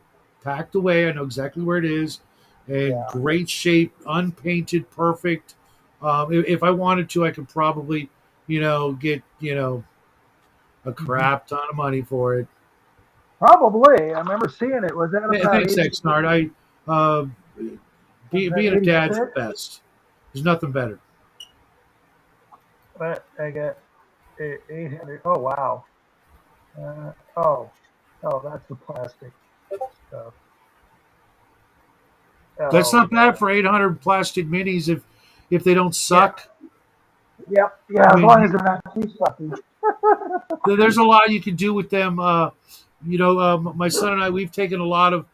packed away. I know exactly where it is, and Yeah. great shape, unpainted, perfect. If I wanted to, I could probably get a Hmm. crap ton of money for it. Probably. I remember seeing it. Was that about Thanks, 80? Xnard. Was that Being a dad's the 86? best. There's nothing better. But I got 800. Oh wow. Oh, oh, that's the plastic stuff. That's Oh not bad yeah. for 800 plastic minis if they don't Yeah. suck. Yep. Yeah. I As long mean, as they're not too stuffy. there's a lot you can do with them. My son and I, we've taken a lot of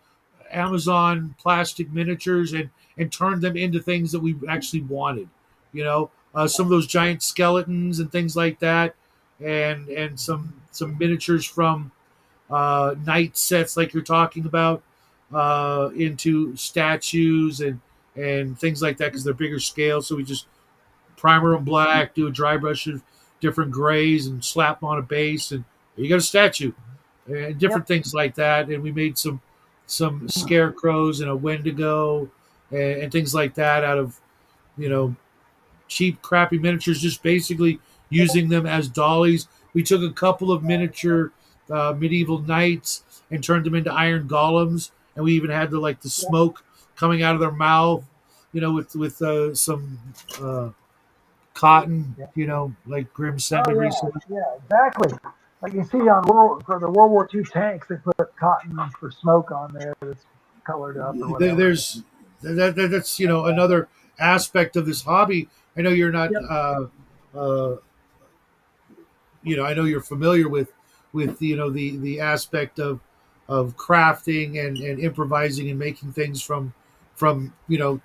Amazon plastic miniatures and turned them into things that we actually wanted. Some of those giant skeletons and things like that, and some miniatures from night sets like you're talking about into statues and things like that because they're bigger scale. So we just primer them black, do a dry brush of different grays, and slap them on a base, and you got a statue and different Yep. things like that. And we made some scarecrows and a Wendigo and things like that out of you know cheap, crappy miniatures, just basically using them as dollies. We took a couple of miniature medieval knights and turned them into iron golems, and we even had the Yep. smoke coming out of their mouth, with some cotton, Yep. like Grim sent Oh me yeah. recently. Yeah. Exactly. Like you see on for the World War II tanks, they put cotton for smoke on there that's colored up or whatever. There's that's another aspect of this hobby. I know you're not. Yep. Uh, I know you're familiar with the aspect of crafting and improvising and making things from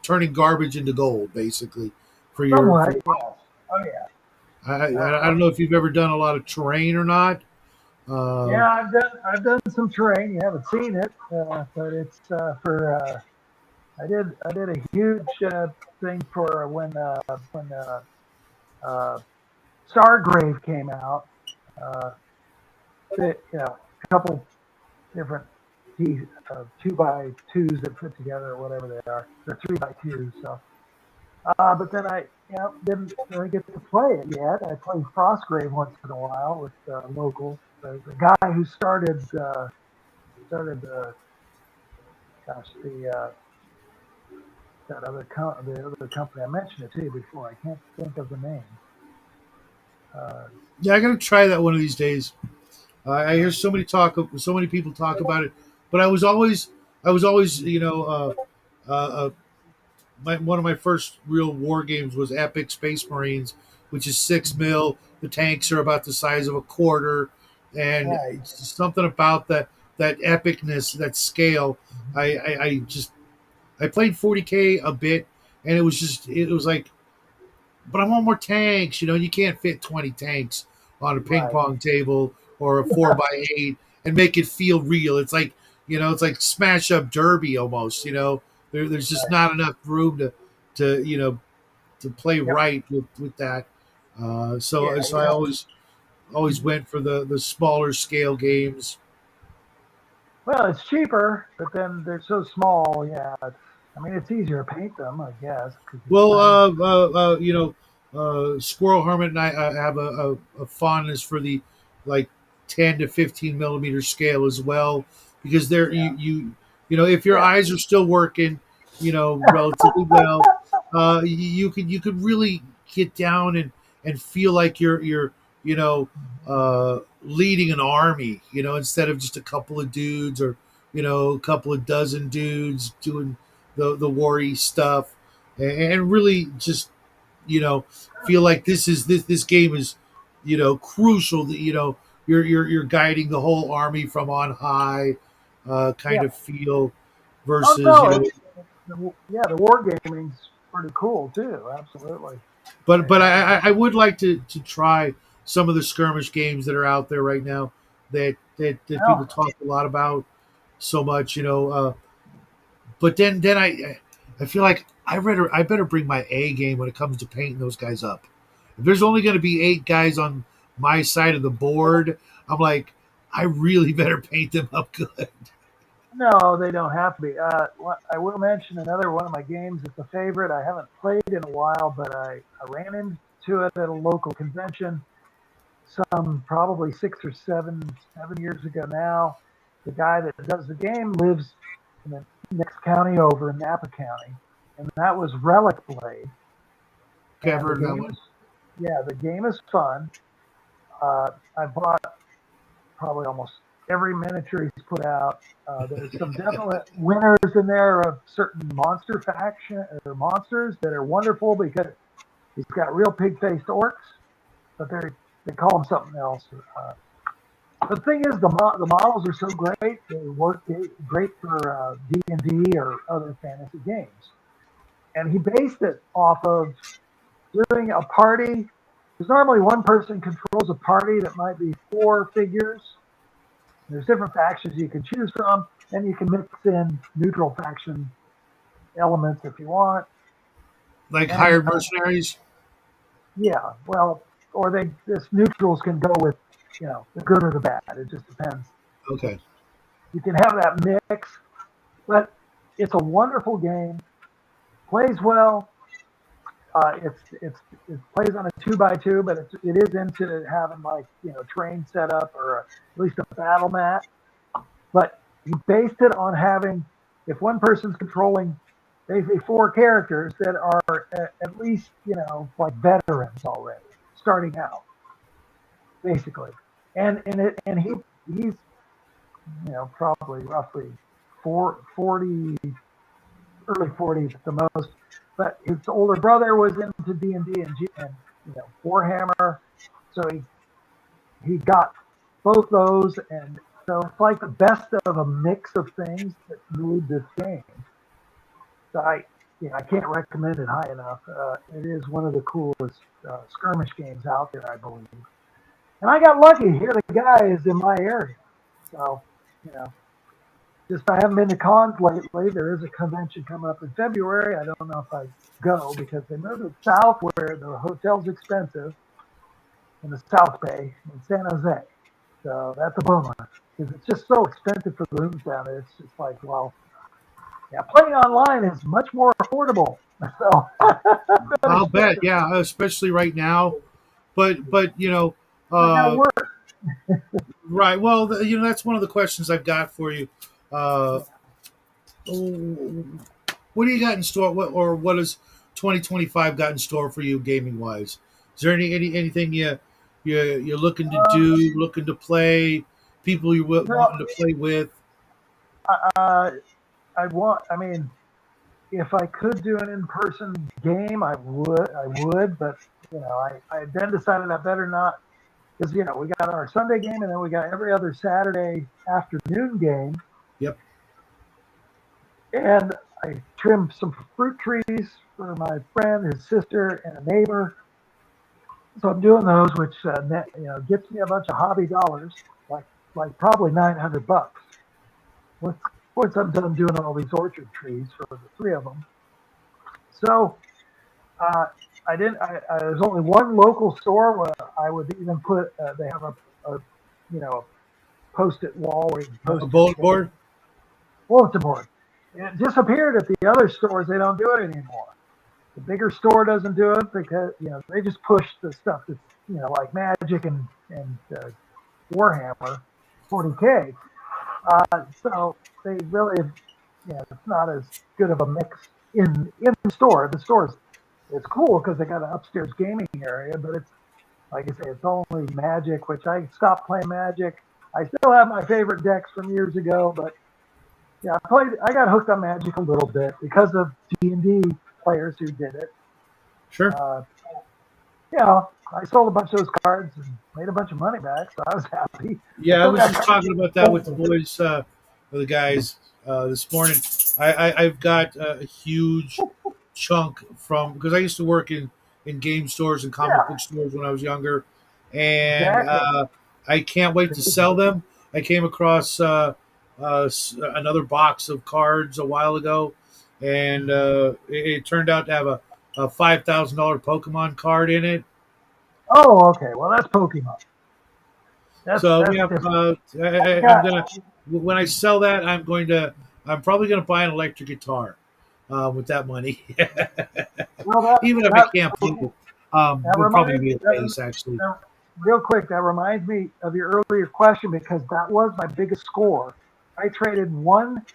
turning garbage into gold, basically. For your Somewhat. for Yes. Oh yeah. I Uh, don't know if you've ever done a lot of terrain or not. Uh, Yeah, I've done some terrain. You haven't seen it, but it's for I did a huge thing for when uh, Stargrave came out. Uh, a couple different two by twos that fit together or whatever they are. They're three by twos. So, but then I didn't really get to play it yet. I play Frostgrave once in a while with locals. The guy who started gosh, the other company I mentioned it to you before. I can't think of the name. Uh, yeah, I got to try that one of these days. I yeah, hear so many people talk about it, but I was always, one of my first real war games was Epic Space Marines, which is 6 mil. The tanks are about the size of a quarter, and right. it's something about that epicness, that scale. Mhm. I played 40K a bit, and it was like, but I want more tanks. You can't fit 20 tanks on a ping Right. pong table or a 4x8. and make it feel real. It's like, it's like smash up derby almost. There's just Right. not enough room to to play Yeah. right with that. Yeah. So You I know. always went for the smaller scale games. Well, it's cheaper, but then they're so small. Yeah. I mean, it's easier to paint them, I guess, because it's Well, tiny. Squirrel Hermit and I have a fondness for the like 10 to 15 millimeter scale as well, because there Yeah. if your Yeah. eyes are still working, relatively well, you could really get down and feel like you're leading an army, instead of just a couple of dudes, or a couple of dozen dudes doing the war-y stuff, and really just you know feel like this game is crucial, that you're guiding the whole army from on high, kind Yeah. of feel, Oh versus no, yeah, the wargaming's pretty cool too. Absolutely. but Yeah. I would like to try some of the skirmish games that are out there right now, that people Well, talk a lot about so much, but then I feel like I better bring my A game when it comes to painting those guys up. If there's only going to be 8 guys on my side of the board, I'm like, I really better paint them up good. no, they don't have to be. I will mention another one of my games. It's a favorite. I haven't played in a while, but I ran into it at a local convention some probably 6 or 7 years ago now. The guy that does the game lives in the next county over in Napa County, and that was Relic Blade. Okay, I've And the heard of that game one. is, yeah, the game is fun. I bought probably almost every miniature he's put out. There's some definite winners in there of certain monster faction or monsters that are wonderful because he's got real pig-faced orcs, but they call them something else. The thing is, the models are so great; they work great for D&D or other fantasy games. And he based it off of doing a party. Because normally one person controls a party that might be 4 figures. There's different factions you can choose from, and you can mix in neutral faction elements if you want. Like And hired mercenaries. yeah, well, or this neutrals can go with the good or the bad. It just depends. Okay. You can have that mix, but it's a wonderful game. Plays well. It plays on a 2x2, but it is into having like train setup or at least a battle mat. But he based it on having, if one person's controlling basically 4 characters that are at least like veterans already starting out basically, and he's probably roughly 40, early 40s at the most. But his older brother was into D&D and Warhammer, so he got both those, and so it's like the best of a mix of things that made this game. So I can't recommend it high enough. It is one of the coolest skirmish games out there, I believe. And I got lucky. Here, the guy is in my area, so you know, just I haven't been to cons lately. There is a convention coming up in February. I don't know if I go because they moved it south where the hotel's expensive in the South Bay in San Jose. So that's a bummer because it's just so expensive for rooms down there. It's just like, well, yeah, playing online is much more affordable. So better I'll bet, expensive. yeah, especially right now. But I got to uh, work. right. Well, that's one of the questions I've got for you. Uh, what do you got in store? What has 2025 got in store for you, gaming wise? Is there anything you're looking to do, looking to play, people you're No, wanting to play with? uh, I mean, if I could do an in-person game, I would. I would, but I then decided I better not because we got our Sunday game and then we got every other Saturday afternoon game, Yep. and I trimmed some fruit trees for my friend, his sister, and a neighbor. So I'm doing those, which gets me a bunch of hobby dollars, like like probably $900 once once I'm done doing all these orchard trees for the three of them. So uh, I didn't. There's only one local store where I would even put. They have a a post-it wall where you can A post your bulletin board. bulletin board. It disappeared at the other stores. They don't do it anymore. The bigger store doesn't do it because they just push the stuff that's like Magic and Warhammer 40K. So they really, it's not as good of a mix in the store. The store's it's cool because they got an upstairs gaming area, but it's like I say, it's only Magic, which I stopped playing Magic. I still have my favorite decks from years ago, but yeah, I got hooked on Magic a little bit because of D&D players who did it. Sure. Uh, I sold a bunch of those cards and made a bunch of money back, so I was happy. I Yeah, I still was got just cards. talking about that with the boys, with the guys this morning. I've got a huge chunk from because I used to work in game stores and comic book Yeah, stores when I was younger, and exactly. I can't wait to sell them. I came across another box of cards a while ago, and it turned out to have a $5,000 Pokemon card in it. Oh, okay. Well, that's Pokemon. So That's yeah, different. I I'm got gonna when I sell that, I'm probably gonna buy an electric guitar with that money, well that even if I that can't play okay. it. That Would probably reminds be a that, bass actually. that real quick. That reminds me of your earlier question because that was my biggest score. I traded one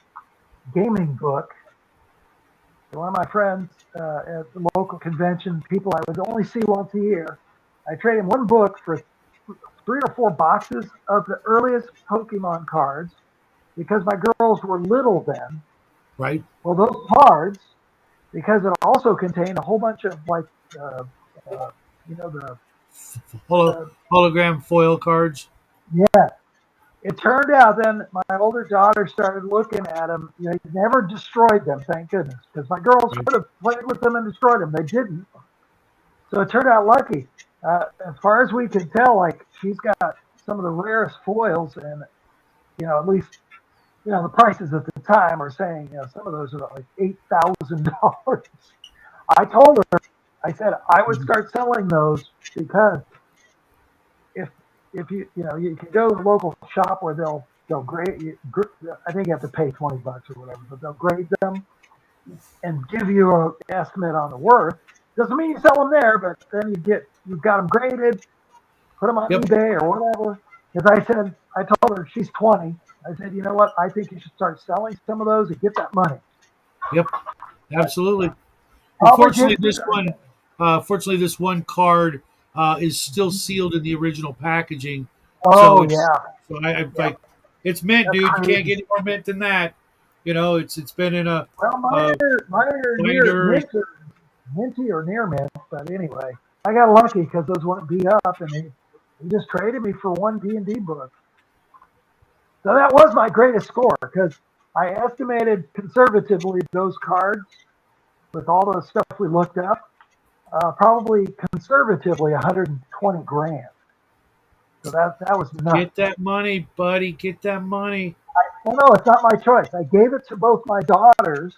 gaming book to one of my friends at the local convention. People I would only see once a year. I traded one book for three or four boxes of the earliest Pokemon cards because my girls were little then. Right? Well, those cards, because it also contained a whole bunch of like, uh, uh, you know, Holo, the hologram foil cards. yeah. It turned out then my older daughter started looking at them. They never destroyed them, thank goodness, because my girls Right? could have played with them and destroyed them. They didn't. So it turned out lucky. As far as we can tell, like she's got some of the rarest foils, and at least the prices at the time are saying some of those are like $8,000. I told her, I said I would Mhm. start selling those because if you can go to the local shop where they'll grade you. I think you have to pay $20 or whatever, but they'll grade them and give you an estimate on the worth. Doesn't mean you sell them there, but then you've got them graded, put them on Yep. eBay or whatever. Because I told her she's 20. I said, you know what? I think you should start selling some of those and get that money. Yep. Absolutely. Well, Probably didn't do that. fortunately, this one card is still sealed in the original packaging. So Oh it's yeah, so I yeah, like it's mint, that's dude. You can't crazy. get any more mint than that. It's been in Well, a mine are near binder. mint or minty or near mint. But anyway, I got lucky because those weren't beat up, and they just traded me for one D&D book. So that was my greatest score because I estimated conservatively those cards with all the stuff we looked up, probably conservatively 120 grand. So that was nuts. Get that money, buddy. Get that money. Well, no, it's not my choice. I gave it to both my daughters.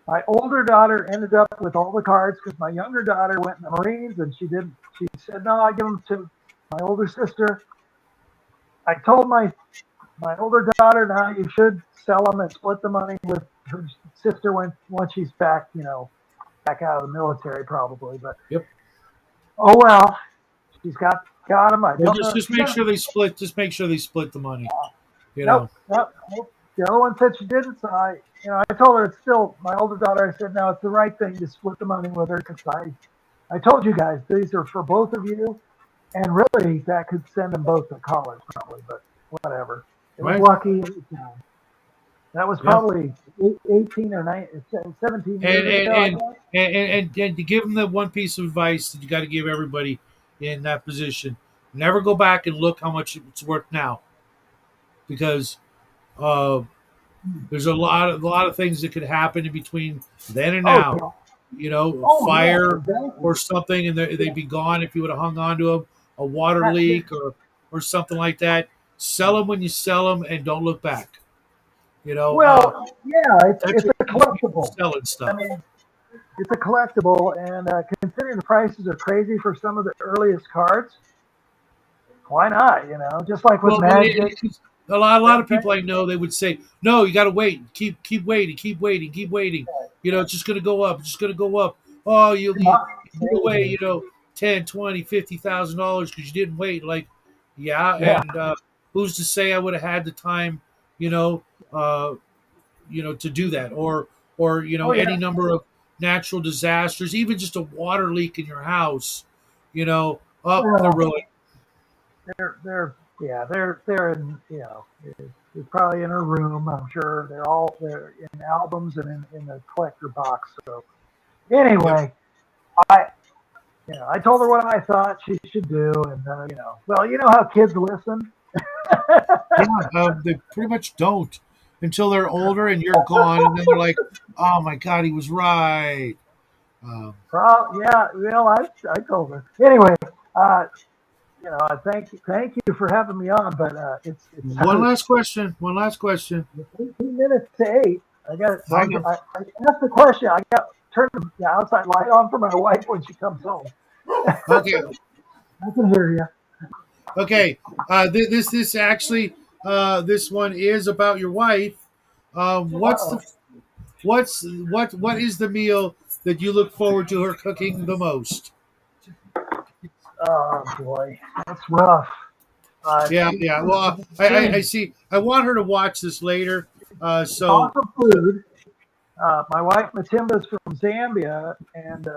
My older daughter ended up with all the cards because my younger daughter went in the Marines and she didn't. She said, "No, I give them to my older sister." I told my older daughter, "Now you should sell them and split the money with her sister when once she's back, back out of the military probably." But Yep. oh well, she's got them. I Well, don't know. just She make doesn't. sure they split. Just make sure they split the money. You Nope, know. nope, nope. The other one said she didn't, so I told her it's still my older daughter. I said, no, it's the right thing to split the money with her because I told you guys these are for both of you, and really that could send them both to college probably, but whatever. It was Right. lucky. That was Yeah. probably 18 or 19, 17 And years and ago, I and guess. and to give them the one piece of advice that you got to give everybody in that position: never go back and look how much it's worth now, because uh, there's a lot of things that could happen in between then and Oh now. yeah, oh yeah, Fire exactly. or something, and Yeah, they'd be gone if you would have hung on to them. A water that's it. leak or something like that. Sell them when you sell them, and don't look back. You know, Well, yeah, that's it's what a keeps me from collectible. selling I stuff. mean, it's a collectible, and considering the prices are crazy for some of the earliest cards, why not? Just like with Well, but Magic, a lot same of people thing. I know they would say, "No, you got to wait. Keep waiting. Keep waiting. Keep waiting. You know, it's just going to go up. It's just going to go up. Oh, you threw away, Maybe. 10, 20, $50,000 because you didn't wait." Like, yeah, Yeah. and who's to say I would have had the time, you know, uh, to do that, or Oh any yeah. number of natural disasters, even just a water leak in your house, up the Well, road. they're yeah they're in they're probably in a room. I'm sure they're in albums and in the collector box. So Yep. anyway, I I told her what I thought she should do, and well, you know how kids listen. Yeah, they pretty much don't until they're older and you're gone, and then they're like, "Oh my God, he was right." Um, Yeah, I told her anyway. Uh, I thank you for having me on, but it's one last question. One last question. it's 18 minutes to 8. I got I know. I asked the question. I got turn the outside light on for my wife when she comes home. Okay. I can hear you. Okay. This actually, this one is about your wife. What's Uh-oh. the what is the meal that you look forward to her cooking the most? Oh boy, that's rough. Yeah, She, yeah. Well, I see. I want her to watch this later. talk So of food. My wife Matimba's from Zambia, and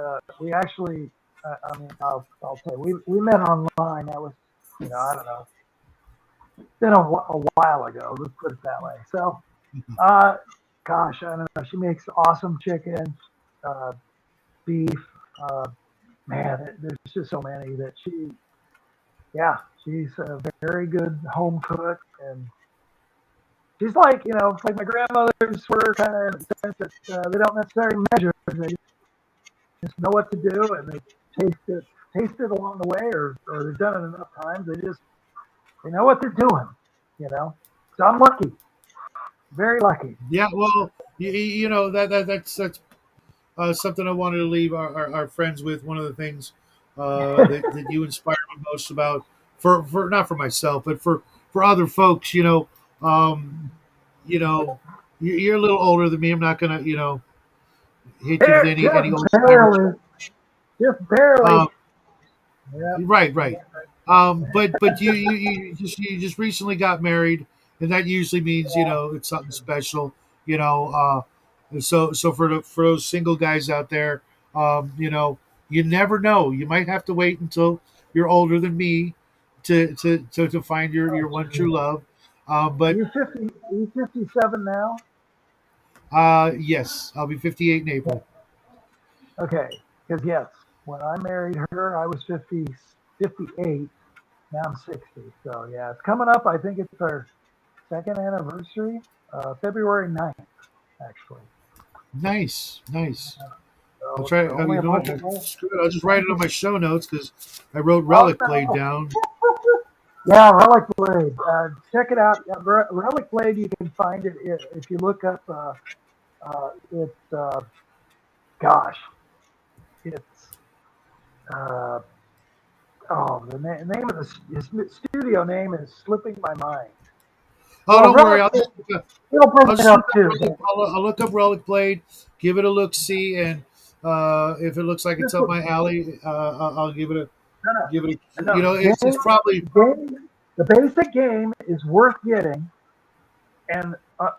we actually, I mean, I'll tell you, we met online. That was, I don't know, been a while ago. Let's put it that way. So, uh, gosh, I don't know. She makes awesome chicken, uh, beef. Uh, Man, there's just so many that yeah, she's a very good home cook, and she's like, it's like my grandmothers were kind of in the sense that they don't necessarily measure; they just know what to do, and they taste it, taste it along the way, or they've done it enough times. They know what they're doing, you know. So I'm lucky, very lucky. yeah, well, that's something I wanted to leave our friends with. One of the things that you inspire me most about, for not for myself, but for other folks. Um, you know, you're a little older than me. I'm not gonna hit you with any Just old timers. barely, just barely. Um, Yeah. right, right. But you just recently got married, and that usually means it's something special. So for those single guys out there, you never know. You might have to wait until you're older than me to find your Oh, one true geez. love. But Are you 57 now? yes, I'll be 58 in April. Okay, because yes, when I married her, I was 58. Now I'm 60. So yeah, it's coming up. I think it's our second anniversary, February 9th, actually. Nice, nice. I'll So, try. so only You a know what? month ago. Screw it. I'll just write it on my show notes because I wrote Oh Relic Blade no! down. Yeah, Relic Blade. Check it out. Yeah, Relic Blade. You can find it if you look up. It's gosh, it's uh, name of the studio name is slipping my mind. Oh, Well, don't worry. Relic Blade. It'll I'll bring it just look up up too. I'll look up Relic Blade, give it a look, see, and if it looks like it's Just up look, my alley, I'll no, give it a. no, the It's probably. the basic game is worth getting, and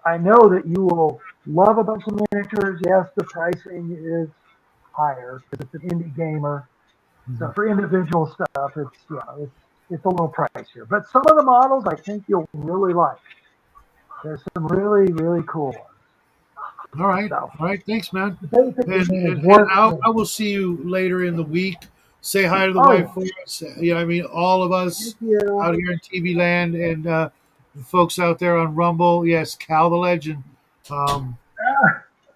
I know that you will love a bunch of miniatures. Yes, the pricing is higher because it's an indie gamer. So for individual stuff, it's a little pricier. But some of the models I think you'll really like. There's some really cool ones. All right, So all right. Thanks, man. the basic And game is and, and worth I getting. will see you later in the week. Say hi to the Oh wife yeah, for us. I mean, all of us thank you. out here in TV land, and folks out there on Rumble. Yes, Cal the Legend. Um,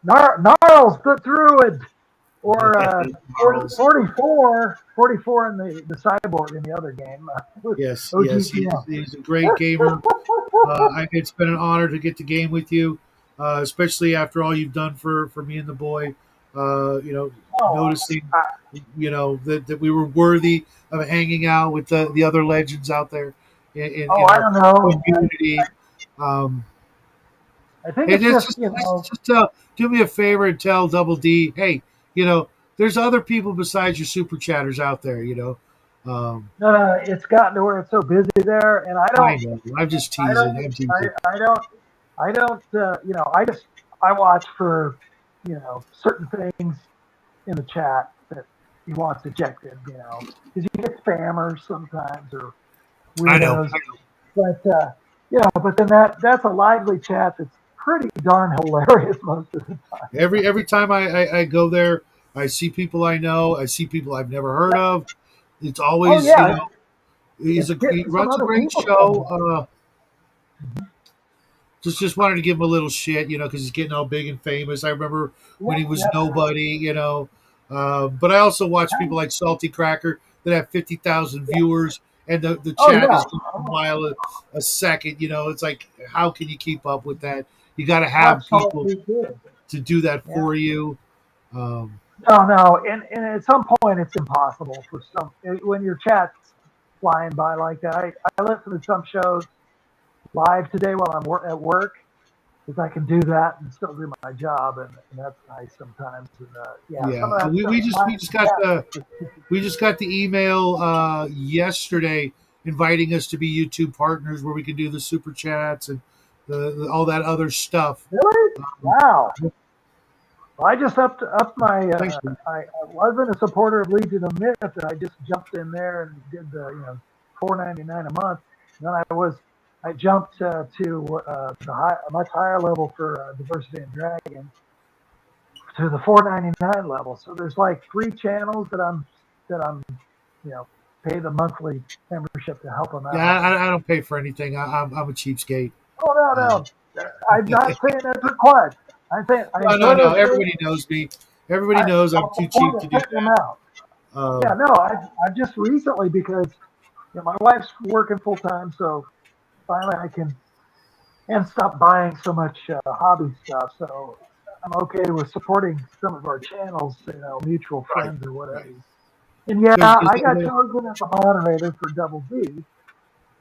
Gnarls the Druid. or Marvelous. 44 in the cyborg in the other game with Yes, yes, OGPM. he's a great gamer. It's been an honor to get the game with you, especially after all you've done for me and the boy. Oh, Noticing, that we were worthy of hanging out with the other legends out there in I our don't know. community. Um, I think hey, it's just, just, just, just, just do me a favor and tell Double D, hey, there's other people besides your super chatters out there. no, it's gotten to where it's so busy there, and I know. I'm just I teasing. don't, I'm teasing. I don't, I watch for, certain things in the chat that he wants ejected, because you get spammers sometimes or I know. weirdos. But but then that's a lively chat that's pretty darn hilarious most of the time. Every time I go there, I see people I know. I see people I've never heard of. It's Oh always, yeah, it's he getting some runs a other great people coming show. in. Just wanted to give him a little shit, because he's getting all big and famous. I remember when he Yep, was yep. nobody. But I also watch people like Salty Cracker that have 50,000 viewers, and the Oh chat is yeah. going a mile a second. It's like, how can you keep up with that? You got to I watch have people Salty too. to do that Yeah. for you. Um, No, and at some point it's impossible for when your chat's flying by like that. I listen to some shows live today while at work because I can do that and still do my job, and that's nice sometimes. And yeah, some Yeah, of that we, stuff we just we flying in just the got chat the makes it. we just got the email yesterday inviting us to be YouTube partners where we can do the super chats and all that other stuff. Really? Wow. Well, I just up my. Thanks, man. I wasn't a supporter of Legion of Myth, and I just jumped in there and did the $4.99 a month. And then I jumped to the a much higher level for Diversity and Dragon to the $4.99 level. So there's like 3 channels that I'm pay the monthly membership to help them Yeah, out. I don't pay for anything. I'm a cheapskate. Oh Uh, no, I'm not saying that's required. I enjoy no. those things. Everybody knows me. Everybody knows I'm I'll too support cheap it, to do check them that. out. Yeah, Um, no, I just recently because my wife's working full time, so finally I can and stop buying so much hobby stuff. So I'm okay with supporting some of our channels, mutual right, friends or right. whatever. And yeah, Because I got chosen as a moderator for Double D,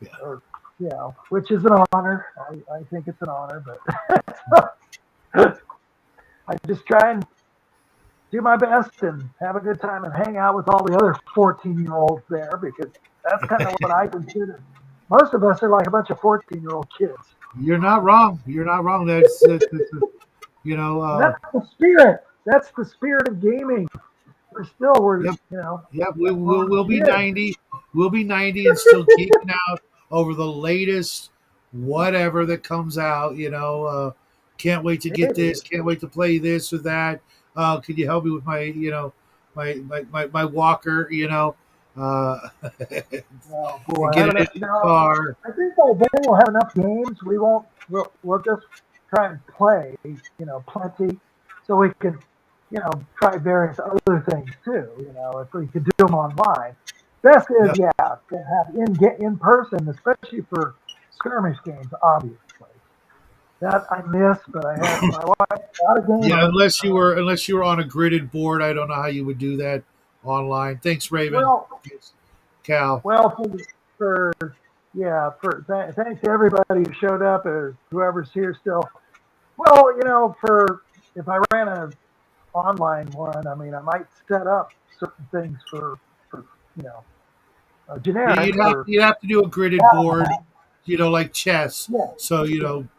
yeah, or which is an honor. I think it's an honor, but I just try and do my best and have a good time and hang out with all the other 14-year-olds there because that's kind of what I consider. Most of us are like a bunch of 14-year-old kids. you're not wrong. You're not wrong. That's you know. And that's the spirit. That's the spirit of gaming. We're Yep. Yep, we're we'll be kids. 90. We'll be 90 and still geeking out over the latest whatever that comes out. Can't wait to get Hey, this. Can't wait to play this or that. Could you help me with my my walker? oh And boy, I get don't it know. in the No, car. I think by then we'll have enough games. We won't. We'll just try and play, plenty, so we can, try various other things too. If we could do them online. Best is Yep. to have get in person, especially for skirmish games. Obviously, that I miss, but I had my wife, not a Yeah, gamer. unless you were on a gridded board, I don't know how you would do that online. Thanks, Raven. Well, Thanks, Cal. well, for yeah, thanks to everybody who showed up or whoever's here still. Well, for if I ran a online one, I mean, I might set up certain things for Yeah, generic for you'd have to do a gridded battle board, map. like chess, Yeah, so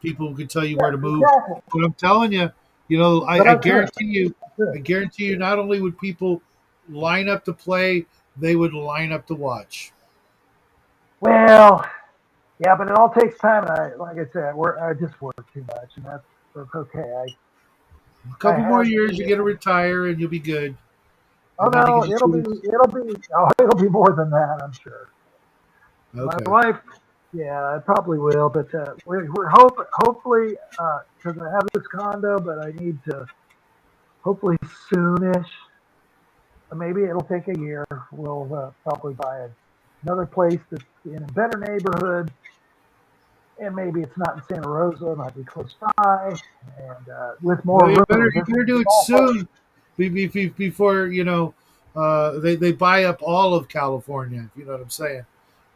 people can tell you where yeah, to move. exactly. But I'm telling you, But I I could, guarantee you, I could. not only would people line up to play, they would line up to watch. Well, yeah, but it all takes time. And like I said, I just work too much, and that's okay. A I couple more had years, you the get to retire, and you'll be good, oh and then you can no, just do this. it'll be more than that, I'm sure. My Okay. wife, yeah, I probably will, but we're hopefully because I have this condo, but I need to hopefully soonish. maybe it'll take a year. We'll probably buy another place that's in a better neighborhood, and maybe it's not in Santa Rosa, it might be close by, and with more Well, room. you This is better do it small place. soon, before they buy up all of California. If you know what I'm saying.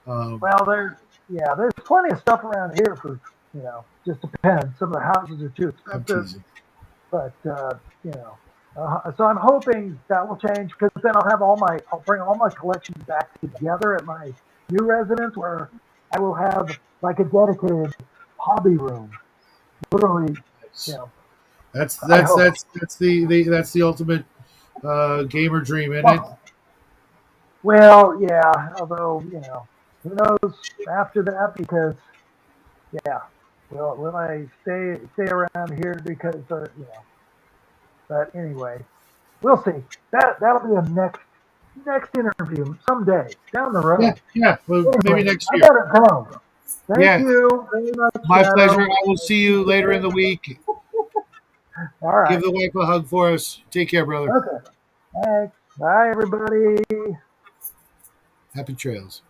Well, there's plenty of stuff around here for just depends. Some of the houses are too I'm expensive, teasing. but you know. So I'm hoping that will change because then I'll bring all my collections back together at my new residence where I will have like a dedicated hobby room. Literally, you Nice. know, That's I that's hope. that's that's that's the ultimate gamer dream, isn't it? Well, yeah, although, who knows after that because yeah, will I stay around here because but anyway, we'll see. That'll be a next interview someday down the Yeah, road. yeah. Well, maybe Anyway, next I year. better go. Thank Yeah, you very much, my pleasure. Shadow. I will I see you later in appreciate the it. week. All Give right. the wife a hug for us. Take care, brother. Okay. Thanks. Bye, everybody. Happy trails.